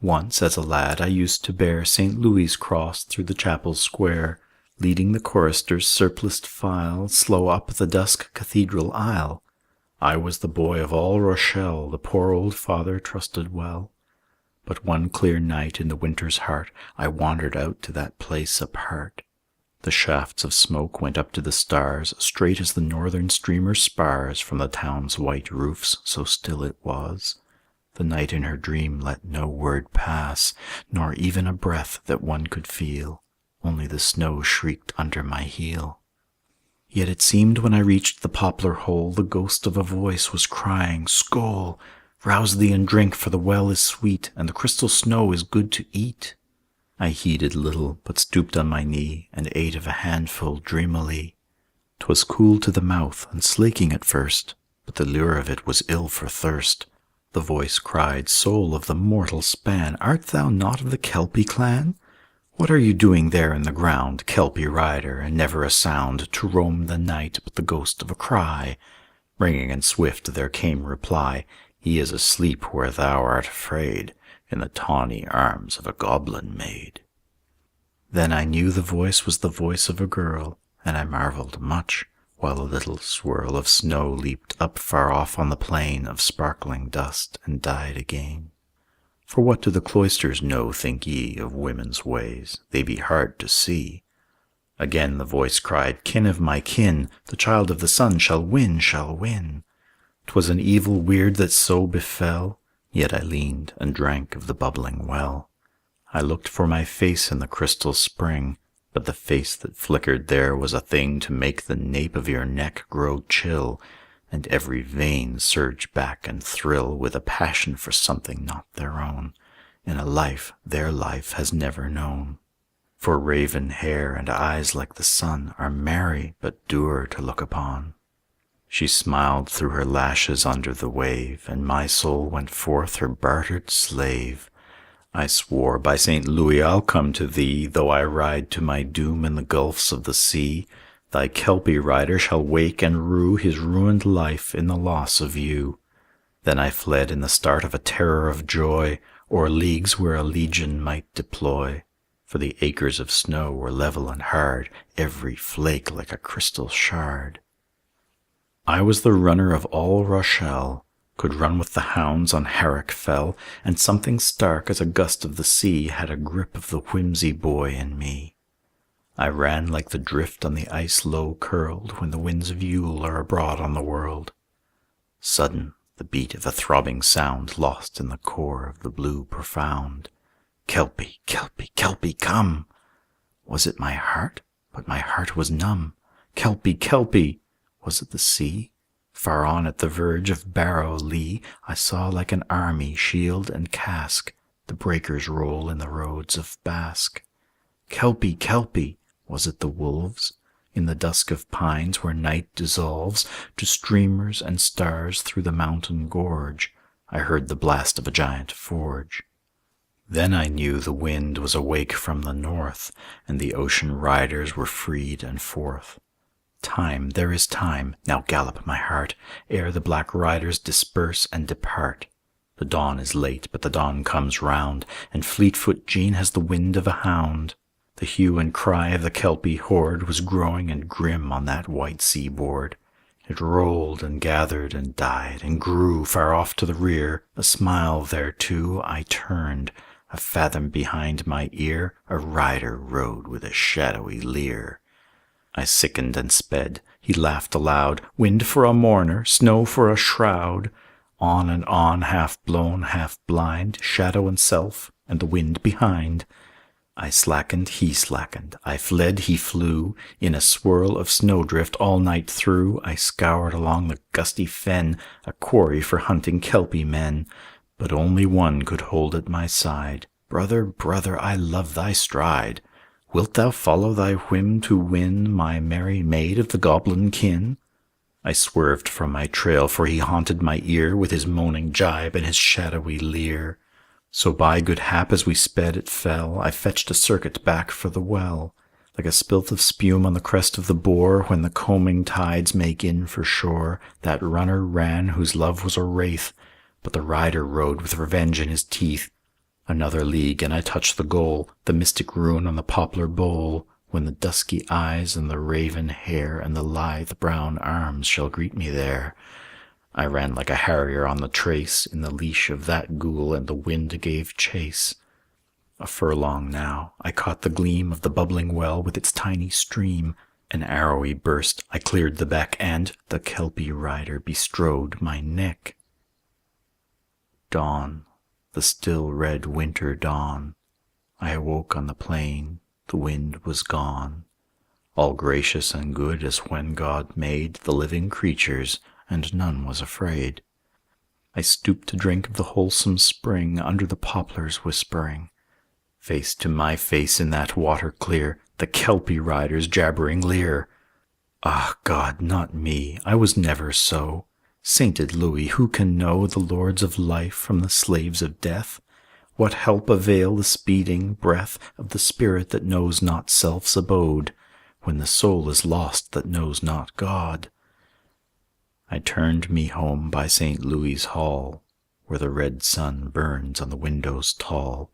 Once, as a lad, I used to bear St. Louis' cross through the chapel square, leading the choristers' surpliced file slow up the dusk cathedral aisle. I was the boy of all Rochelle, the poor old father trusted well. But one clear night in the winter's heart I wandered out to that place apart. The shafts of smoke went up to the stars, straight as the northern streamer spars from the town's white roofs, so still it was. The night in her dream let no word pass, nor even a breath that one could feel, only the snow shrieked under my heel. Yet it seemed when I reached the poplar hole, the ghost of a voice was crying, "Skoal! Rouse thee and drink, for the well is sweet, and the crystal snow is good to eat." I heeded little, but stooped on my knee, and ate of a handful dreamily. 'Twas cool to the mouth, and slaking at first, but the lure of it was ill for thirst. The voice cried, "Soul of the mortal span, art thou not of the Kelpie clan? What are you doing there in the ground, Kelpie rider, and never a sound to roam the night but the ghost of a cry?" Ringing and swift there came reply, "He is asleep where thou art afraid, in the tawny arms of a goblin maid." Then I knew the voice was the voice of a girl, and I marveled much, while a little swirl of snow leaped up far off on the plain of sparkling dust and died again. For what do the cloisters know, think ye, of women's ways? They be hard to see. Again the voice cried, Kin of my kin, the child of the sun shall win, shall win. 'Twas an evil weird that so befell, yet I leaned and drank of the bubbling well. I looked for my face in the crystal spring, but the face that flickered there was a thing to make the nape of your neck grow chill, and every vein surge back and thrill with a passion for something not their own, in a life their life has never known. For raven hair and eyes like the sun are merry but dour to look upon. She smiled through her lashes under the wave, and my soul went forth her bartered slave. I swore, by St. Louis I'll come to thee, though I ride to my doom in the gulfs of the sea. Thy Kelpie rider shall wake and rue his ruined life in the loss of you. Then I fled in the start of a terror of joy, o'er leagues where a legion might deploy. For the acres of snow were level and hard, every flake like a crystal shard. I was the runner of all Rochelle, could run with the hounds on Harrock fell, and something stark as a gust of the sea had a grip of the whimsy boy in me. I ran like the drift on the ice low curled when the winds of Yule are abroad on the world. Sudden, the beat of a throbbing sound lost in the core of the blue profound. Kelpie, Kelpie, Kelpie, come! Was it my heart? But my heart was numb. Kelpie, Kelpie! Was it the sea? Far on at the verge of Barrow Lee, I saw like an army, shield and casque, the breakers roll in the roads of Basque. Kelpie, Kelpie! Was it the wolves? In the dusk of pines where night dissolves to streamers and stars through the mountain gorge, I heard the blast of a giant forge. Then I knew the wind was awake from the north, and the ocean riders were freed and forth. Time, there is time, now gallop my heart, ere the black riders disperse and depart. The dawn is late, but the dawn comes round, and Fleetfoot Jean has the wind of a hound. The hue and cry of the Kelpie horde was growing and grim on that white seaboard. It rolled and gathered and died and grew far off to the rear. A smile thereto I turned. A fathom behind my ear a rider rode with a shadowy leer. I sickened and sped. He laughed aloud. Wind for a mourner, snow for a shroud. On and on, half blown, half blind, shadow and self, and the wind behind. I slackened, he slackened. I fled, he flew. In a swirl of snowdrift all night through, I scoured along the gusty fen, a quarry for hunting Kelpie men. But only one could hold at my side. Brother, brother, I love thy stride. Wilt thou follow thy whim to win my merry maid of the goblin kin? I swerved from my trail, for he haunted my ear with his moaning jibe and his shadowy leer. So by good hap as we sped it fell, I fetched a circuit back for the well. Like a spilth of spume on the crest of the bore, when the combing tides make in for shore, that runner ran whose love was a wraith, but the rider rode with revenge in his teeth. Another league, and I touched the goal, the mystic rune on the poplar bole, when the dusky eyes and the raven hair and the lithe brown arms shall greet me there. I ran like a harrier on the trace, in the leash of that ghoul, and the wind gave chase. A furlong now, I caught the gleam of the bubbling well with its tiny stream. An arrowy burst, I cleared the beck, and the Kelpie rider bestrode my neck. Dawn. The still red winter dawn. I awoke on the plain, the wind was gone. All gracious and good as when God made the living creatures, and none was afraid. I stooped to drink of the wholesome spring under the poplars whispering. Face to my face in that water clear, the Kelpie rider's jabbering leer. Ah, God, not me, I was never so. Sainted Louis, who can know the lords of life from the slaves of death? What help avail the speeding breath of the spirit that knows not self's abode, when the soul is lost that knows not God? I turned me home by St. Louis' Hall, where the red sun burns on the windows tall,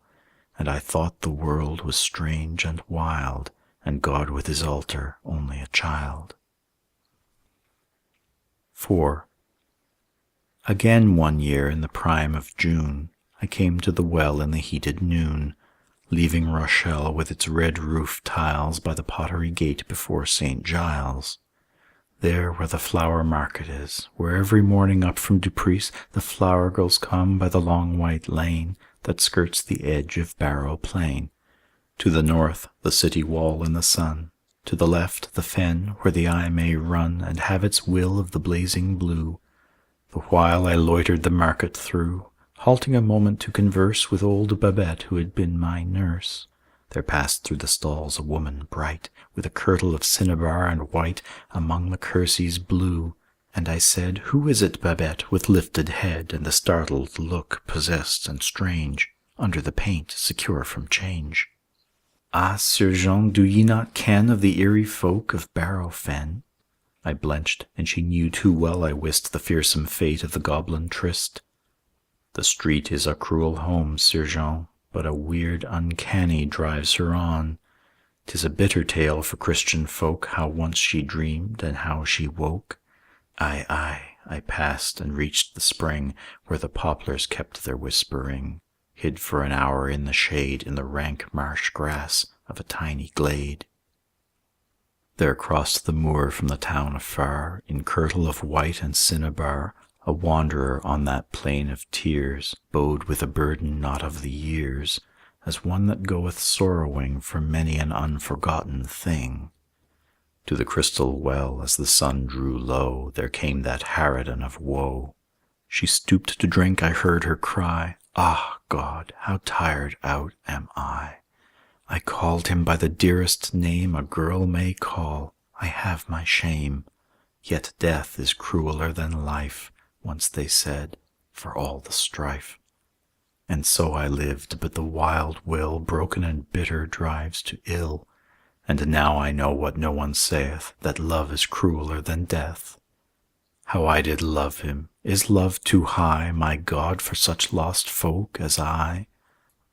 and I thought the world was strange and wild, and God with his altar only a child. 4. Again one year in the prime of June, I came to the well in the heated noon, leaving Rochelle with its red roof tiles by the pottery gate before St. Giles. There where the flower market is, where every morning up from Dupreece the flower girls come by the long white lane that skirts the edge of Barrow Plain. To the north, the city wall in the sun. To the left, the fen, where the eye may run and have its will of the blazing blue. The while I loitered the market through, halting a moment to converse with old Babette who had been my nurse. There passed through the stalls a woman bright, with a kirtle of cinnabar and white among the kerseys blue. And I said, "Who is it, Babette, with lifted head and the startled look, possessed and strange, under the paint, secure from change?" "Ah, Sir Jean, do ye not ken of the eerie folk of Barrow Fen?" I blenched, and she knew too well I wist the fearsome fate of the goblin tryst. "The street is a cruel home, Sir Jean, but a weird uncanny drives her on. 'Tis a bitter tale for Christian folk how once she dreamed and how she woke. Ay, ay, I passed and reached the spring where the poplars kept their whispering, hid for an hour in the shade in the rank marsh grass of a tiny glade. There crossed the moor from the town afar, in kirtle of white and cinnabar, a wanderer on that plain of tears, bowed with a burden not of the years, as one that goeth sorrowing for many an unforgotten thing. To the crystal well, as the sun drew low, there came that harridan of woe. She stooped to drink, I heard her cry, "Ah, God, how tired out am I!" I called him by the dearest name a girl may call. I have my shame. Yet death is crueler than life, once they said, for all the strife. And so I lived, but the wild will, broken and bitter, drives to ill. And now I know what no one saith, that love is crueler than death. How I did love him! Is love too high, my God, for such lost folk as I?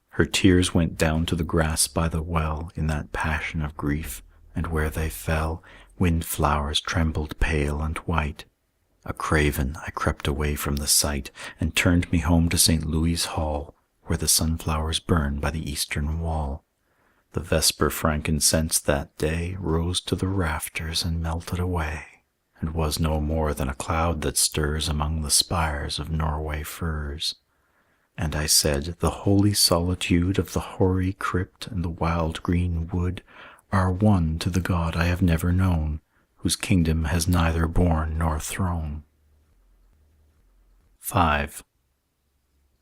Her tears went down to the grass by the well, in that passion of grief, and where they fell, wind flowers trembled pale and white. A craven, I crept away from the sight, and turned me home to St. Louis' Hall, where the sunflowers burn by the eastern wall. The vesper frankincense that day rose to the rafters and melted away, and was no more than a cloud that stirs among the spires of Norway firs. And I said, the holy solitude of the hoary crypt and the wild green wood are one to the God I have never known, whose kingdom has neither bourne nor throne. 5.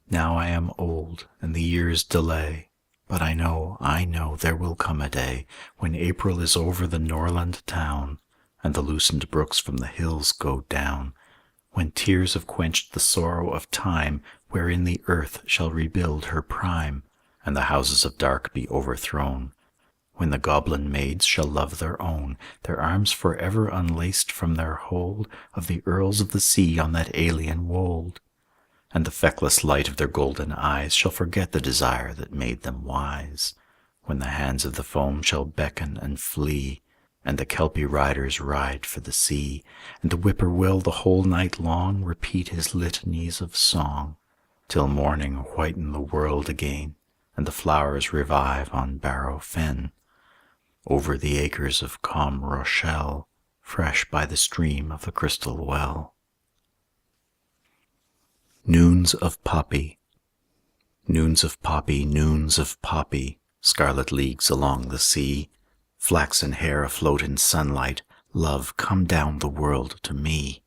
Now I am old, and the years delay, but I know there will come a day when April is over the Norland town, and the loosened brooks from the hills go down, when tears have quenched the sorrow of time, wherein the earth shall rebuild her prime, and the houses of dark be overthrown, when the goblin maids shall love their own, their arms forever unlaced from their hold of the earls of the sea on that alien wold, and the feckless light of their golden eyes shall forget the desire that made them wise, when the hands of the foam shall beckon and flee, and the Kelpie riders ride for the sea, and the whippoorwill the whole night long repeat his litanies of song, till morning whiten the world again, and the flowers revive on Barrow Fen, over the acres of calm Rochelle, fresh by the stream of the crystal well. Noons of Poppy. Noons of poppy, noons of poppy, scarlet leagues along the sea, flaxen hair afloat in sunlight, love, come down the world to me.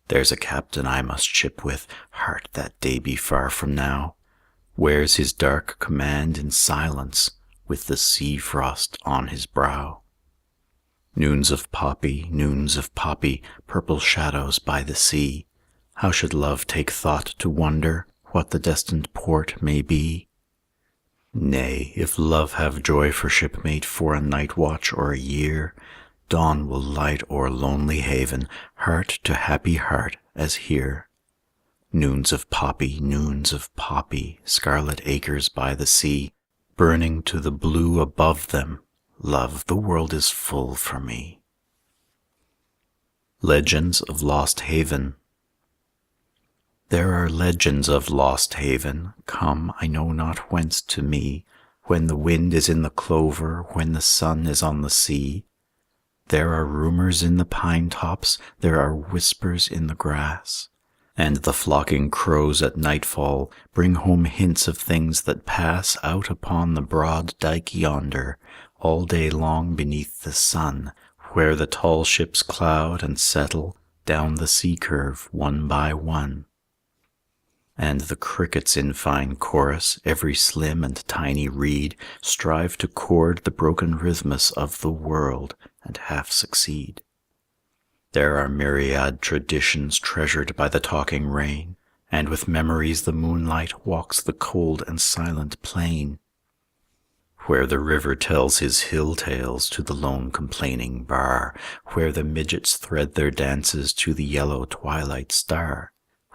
There's a captain I must ship with, heart, that day be far from now, wears his dark command in silence, with the sea frost on his brow. Noons of poppy, purple shadows by the sea, how should love take thought to wonder what the destined port may be? Nay, if love have joy for shipmate for a night watch or a year, dawn will light o'er lonely haven, heart to happy heart as here. Noons of poppy, scarlet acres by the sea, burning to the blue above them, love, the world is full for me. Legends of Lost Haven. There are legends of Lost Haven, come I know not whence to me, when the wind is in the clover, when the sun is on the sea. There are rumors in the pine tops, there are whispers in the grass, and the flocking crows at nightfall bring home hints of things that pass out upon the broad dike yonder, all day long beneath the sun, where the tall ships cloud and settle down the sea curve one by one. And the crickets in fine chorus, every slim and tiny reed, strive to chord the broken rhythmus of the world, and half succeed. There are myriad traditions treasured by the talking rain, and with memories the moonlight walks the cold and silent plain, where the river tells his hill tales to the lone complaining bar, where the midgets thread their dances to the yellow twilight star,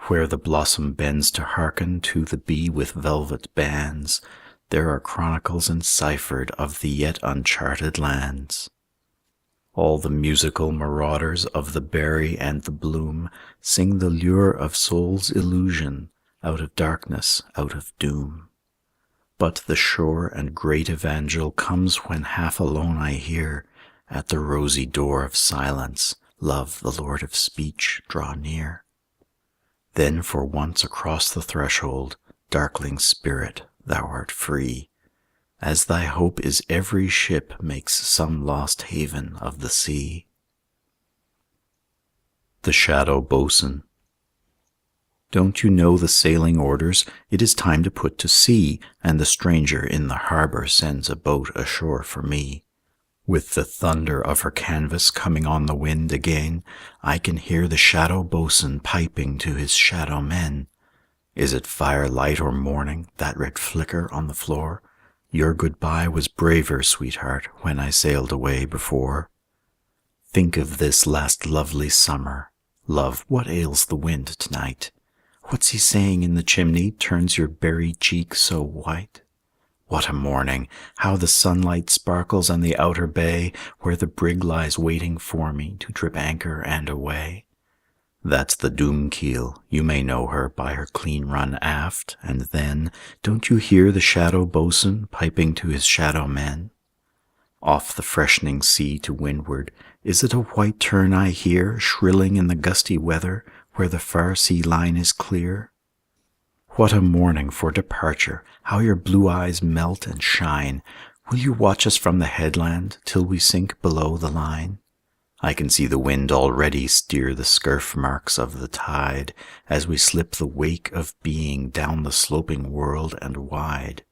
where the blossom bends to hearken to the bee with velvet bands. There are chronicles enciphered of the yet uncharted lands. All the musical marauders of the berry and the bloom sing the lure of soul's illusion, out of darkness, out of doom. But the sure and great evangel comes when half alone I hear, at the rosy door of silence, Love, the Lord of speech, draw near. Then for once across the threshold, darkling spirit, thou art free, as thy hope is every ship makes some lost haven of the sea. The Shadow Boatswain. Don't you know the sailing orders? It is time to put to sea, and the stranger in the harbor sends a boat ashore for me. With the thunder of her canvas coming on the wind again, I can hear the shadow boatswain piping to his shadow men. Is it firelight or morning, that red flicker on the floor? Your goodbye was braver, sweetheart, when I sailed away before. Think of this last lovely summer. Love, what ails the wind tonight? What's he saying in the chimney turns your berry cheek so white? What a morning! How the sunlight sparkles on the outer bay, where the brig lies waiting for me to trip anchor and away. That's the Doomkeel, you may know her by her clean run aft, and then, don't you hear the shadow boatswain piping to his shadow men? Off the freshening sea to windward, is it a white tern I hear, shrilling in the gusty weather, where the far sea line is clear? What a morning for departure! How your blue eyes melt and shine! Will you watch us from the headland till we sink below the line? I can see the wind already steer the scurf marks of the tide, as we slip the wake of being down the sloping world and wide.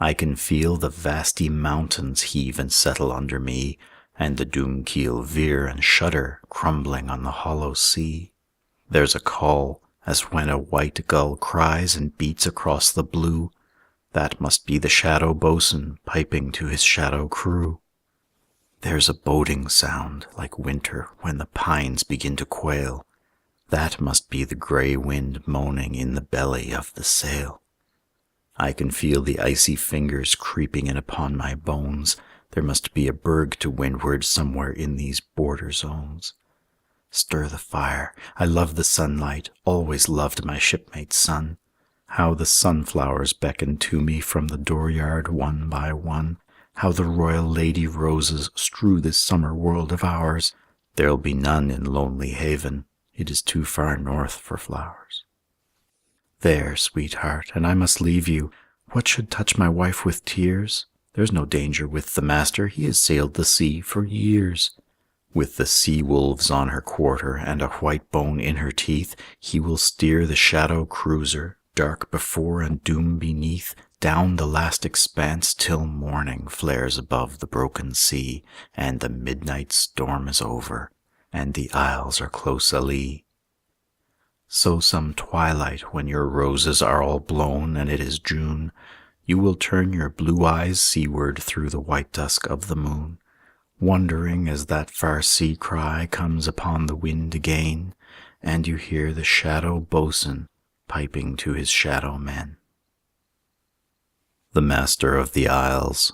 I can feel the vasty mountains heave and settle under me, and the Doomkeel veer and shudder, crumbling on the hollow sea. There's a call, as when a white gull cries and beats across the blue. That must be the shadow boatswain piping to his shadow crew. There's a boding sound, like winter when the pines begin to quail. That must be the gray wind moaning in the belly of the sail. I can feel the icy fingers creeping in upon my bones. There must be a berg to windward somewhere in these border zones. Stir the fire. I love the sunlight, always loved my shipmate's son. How the sunflowers beckon to me from the dooryard one by one. How the royal lady roses strew this summer world of ours. There'll be none in Lonely Haven. It is too far north for flowers. There, sweetheart, and I must leave you. What should touch my wife with tears? There's no danger with the master. He has sailed the sea for years. With the sea wolves on her quarter and a white bone in her teeth, he will steer the shadow cruiser, dark before and doom beneath, down the last expanse till morning flares above the broken sea, and the midnight storm is over, and the isles are close alee. So some twilight, when your roses are all blown and it is June, you will turn your blue eyes seaward through the white dusk of the moon, wondering as that far sea cry comes upon the wind again, and you hear the shadow boatswain piping to his shadow men. The Master of the Isles.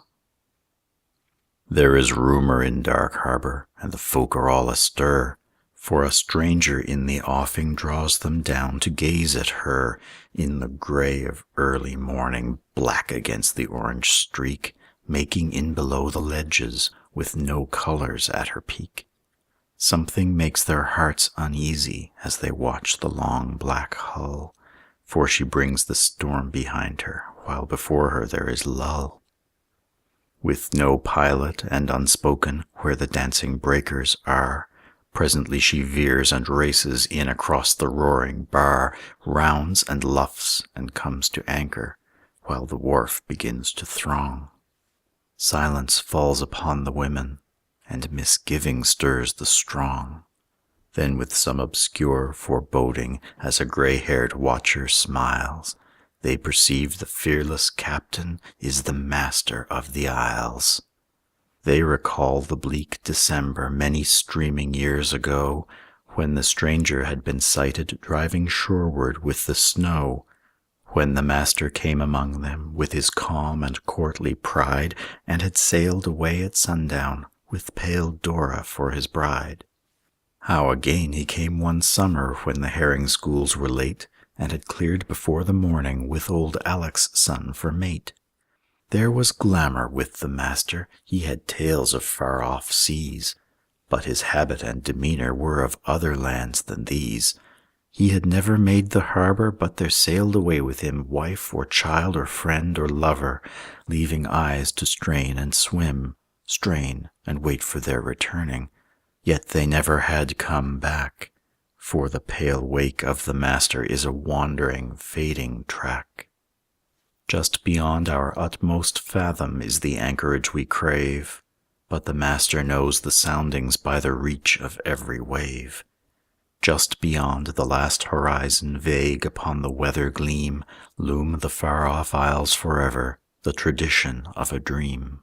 There is rumor in Dark Harbor, and the folk are all astir, For a stranger in the offing draws them down to gaze at her in the gray of early morning, black against the orange streak, making in below the ledges, with no colors at her peak. Something makes their hearts uneasy as they watch the long black hull, for she brings the storm behind her, while before her there is lull. With no pilot and unspoken, where the dancing breakers are, presently she veers and races in across the roaring bar, rounds and luffs and comes to anchor, while the wharf begins to throng. Silence falls upon the women, and misgiving stirs the strong. Then with some obscure foreboding, as a gray-haired watcher smiles, they perceive the fearless captain is the master of the isles. They recall the bleak December many streaming years ago, when the stranger had been sighted driving shoreward with the snow, when the master came among them with his calm and courtly pride, and had sailed away at sundown with pale Dora for his bride. How again he came one summer when the herring schools were late, and had cleared before the morning with old Alec's son for mate. There was glamour with the master, he had tales of far-off seas, but his habit and demeanor were of other lands than these. He had never made the harbor, but there sailed away with him wife or child or friend or lover, leaving eyes to strain and swim, strain and wait for their returning. Yet they never had come back, for the pale wake of the master is a wandering, fading track. Just beyond our utmost fathom is the anchorage we crave, but the master knows the soundings by the reach of every wave. Just beyond the last horizon, vague upon the weather gleam, loom the far-off isles forever, the tradition of a dream.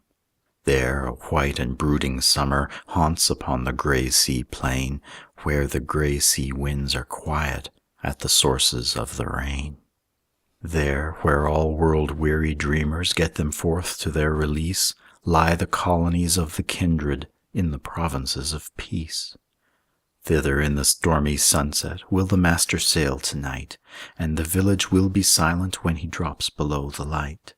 There a white and brooding summer haunts upon the gray sea plain, where the gray sea winds are quiet at the sources of the rain. There, where all world-weary dreamers get them forth to their release, lie the colonies of the kindred in the provinces of peace. Thither in the stormy sunset will the master sail tonight, and the village will be silent when he drops below the light.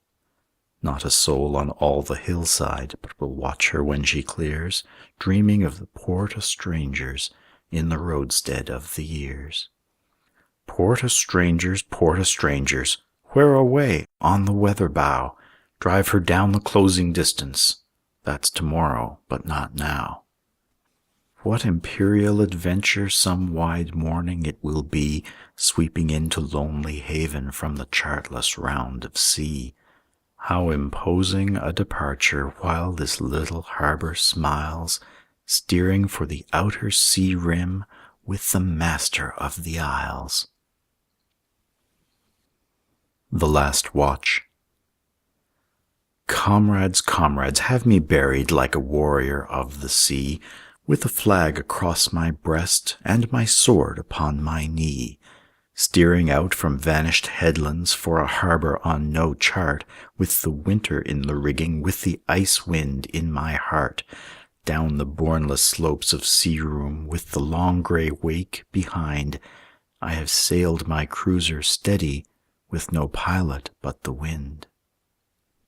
Not a soul on all the hillside but will watch her when she clears, dreaming of the port o' strangers in the roadstead of the years. Port o' strangers, where away? On the weather bow. Drive her down the closing distance. That's tomorrow, but not now. What imperial adventure some wide morning it will be, sweeping into lonely haven from the chartless round of sea. How imposing a departure while this little harbor smiles, steering for the outer sea rim with the master of the isles. The Last Watch. Comrades, comrades, have me buried like a warrior of the sea, with a flag across my breast and my sword upon my knee, steering out from vanished headlands for a harbor on no chart, with the winter in the rigging, with the ice wind in my heart, down the bournless slopes of sea-room, with the long gray wake behind. I have sailed my cruiser steady, with no pilot but the wind.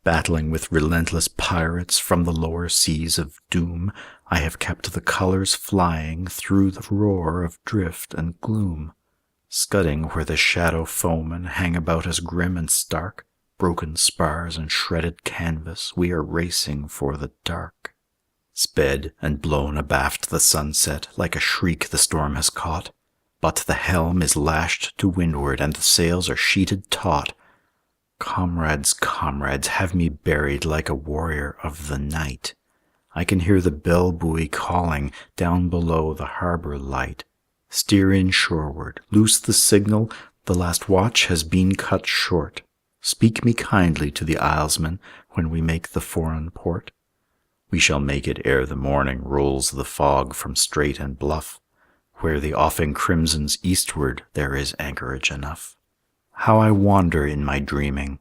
Battling with relentless pirates from the lower seas of doom, I have kept the colors flying through the roar of drift and gloom. Scudding where the shadow foemen hang about us grim and stark, broken spars and shredded canvas, we are racing for the dark. Sped and blown abaft the sunset, like a shriek the storm has caught, but the helm is lashed to windward and the sails are sheeted taut. Comrades, comrades, have me buried like a warrior of the night. I can hear the bell buoy calling down below the harbor light. Steer in shoreward, loose the signal, the last watch has been cut short. Speak me kindly to the islesmen when we make the foreign port. We shall make it ere the morning rolls the fog from strait and bluff. Where the offing crimsons eastward, there is anchorage enough. How I wander in my dreaming!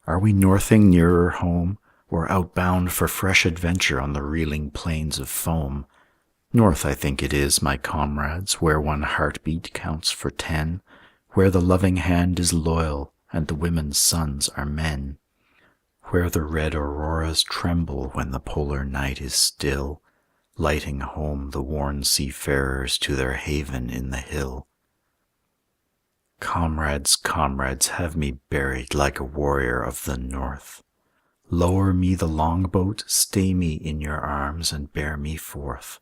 Are we northing nearer home, or outbound for fresh adventure on the reeling plains of foam? North I think it is, my comrades, where one heartbeat counts for 10, where the loving hand is loyal and the women's sons are men, where the red auroras tremble when the polar night is still, lighting home the worn seafarers to their haven in the hill. Comrades, comrades, have me buried like a warrior of the North. Lower me the longboat, stay me in your arms and bear me forth.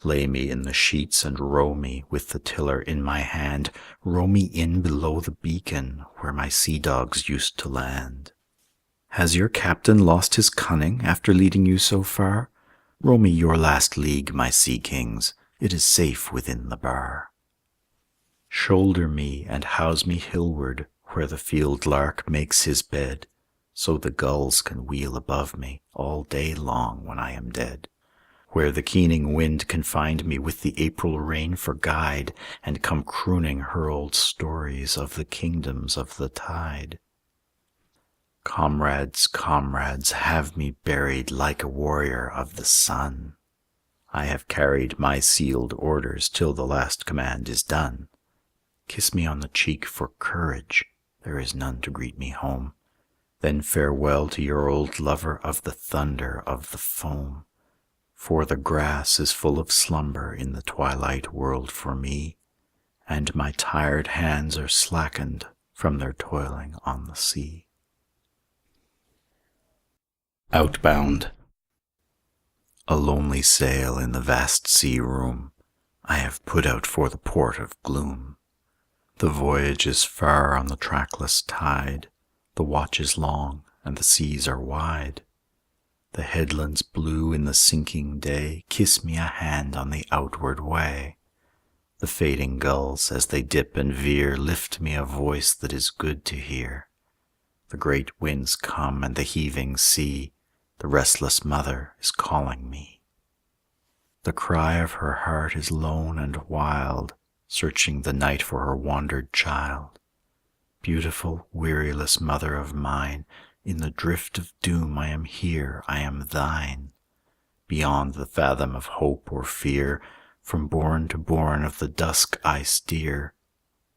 Lay me in the sheets and row me with the tiller in my hand. Row me in below the beacon where my sea dogs used to land. Has your captain lost his cunning after leading you so far? Row me your last league, my sea kings. It is safe within the bar. Shoulder me and house me hillward where the field lark makes his bed, so the gulls can wheel above me all day long when I am dead. Where the keening wind can find me with the April rain for guide, and come crooning her old stories of the kingdoms of the tide. Comrades, comrades, have me buried like a warrior of the sun. I have carried my sealed orders till the last command is done. Kiss me on the cheek for courage, there is none to greet me home. Then farewell to your old lover of the thunder of the foam. For the grass is full of slumber in the twilight world for me, and my tired hands are slackened from their toiling on the sea. Outbound. A lonely sail in the vast sea room, I have put out for the port of gloom. The voyage is far on the trackless tide, the watch is long and the seas are wide. The headlands blue in the sinking day kiss me a hand on the outward way. The fading gulls, as they dip and veer, lift me a voice that is good to hear. The great winds come and the heaving sea, the restless mother is calling me. The cry of her heart is lone and wild, searching the night for her wandered child. Beautiful, weariless mother of mine, in the drift of doom I am here, I am thine. Beyond the fathom of hope or fear, from bourne to bourne of the dusk I steer,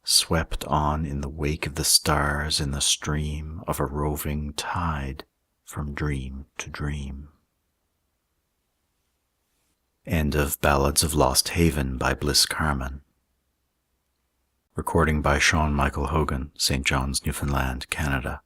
swept on in the wake of the stars in the stream of a roving tide, from dream to dream. End of Ballads of Lost Haven by Bliss Carman. Recording by Sean Michael Hogan, St. John's, Newfoundland, Canada.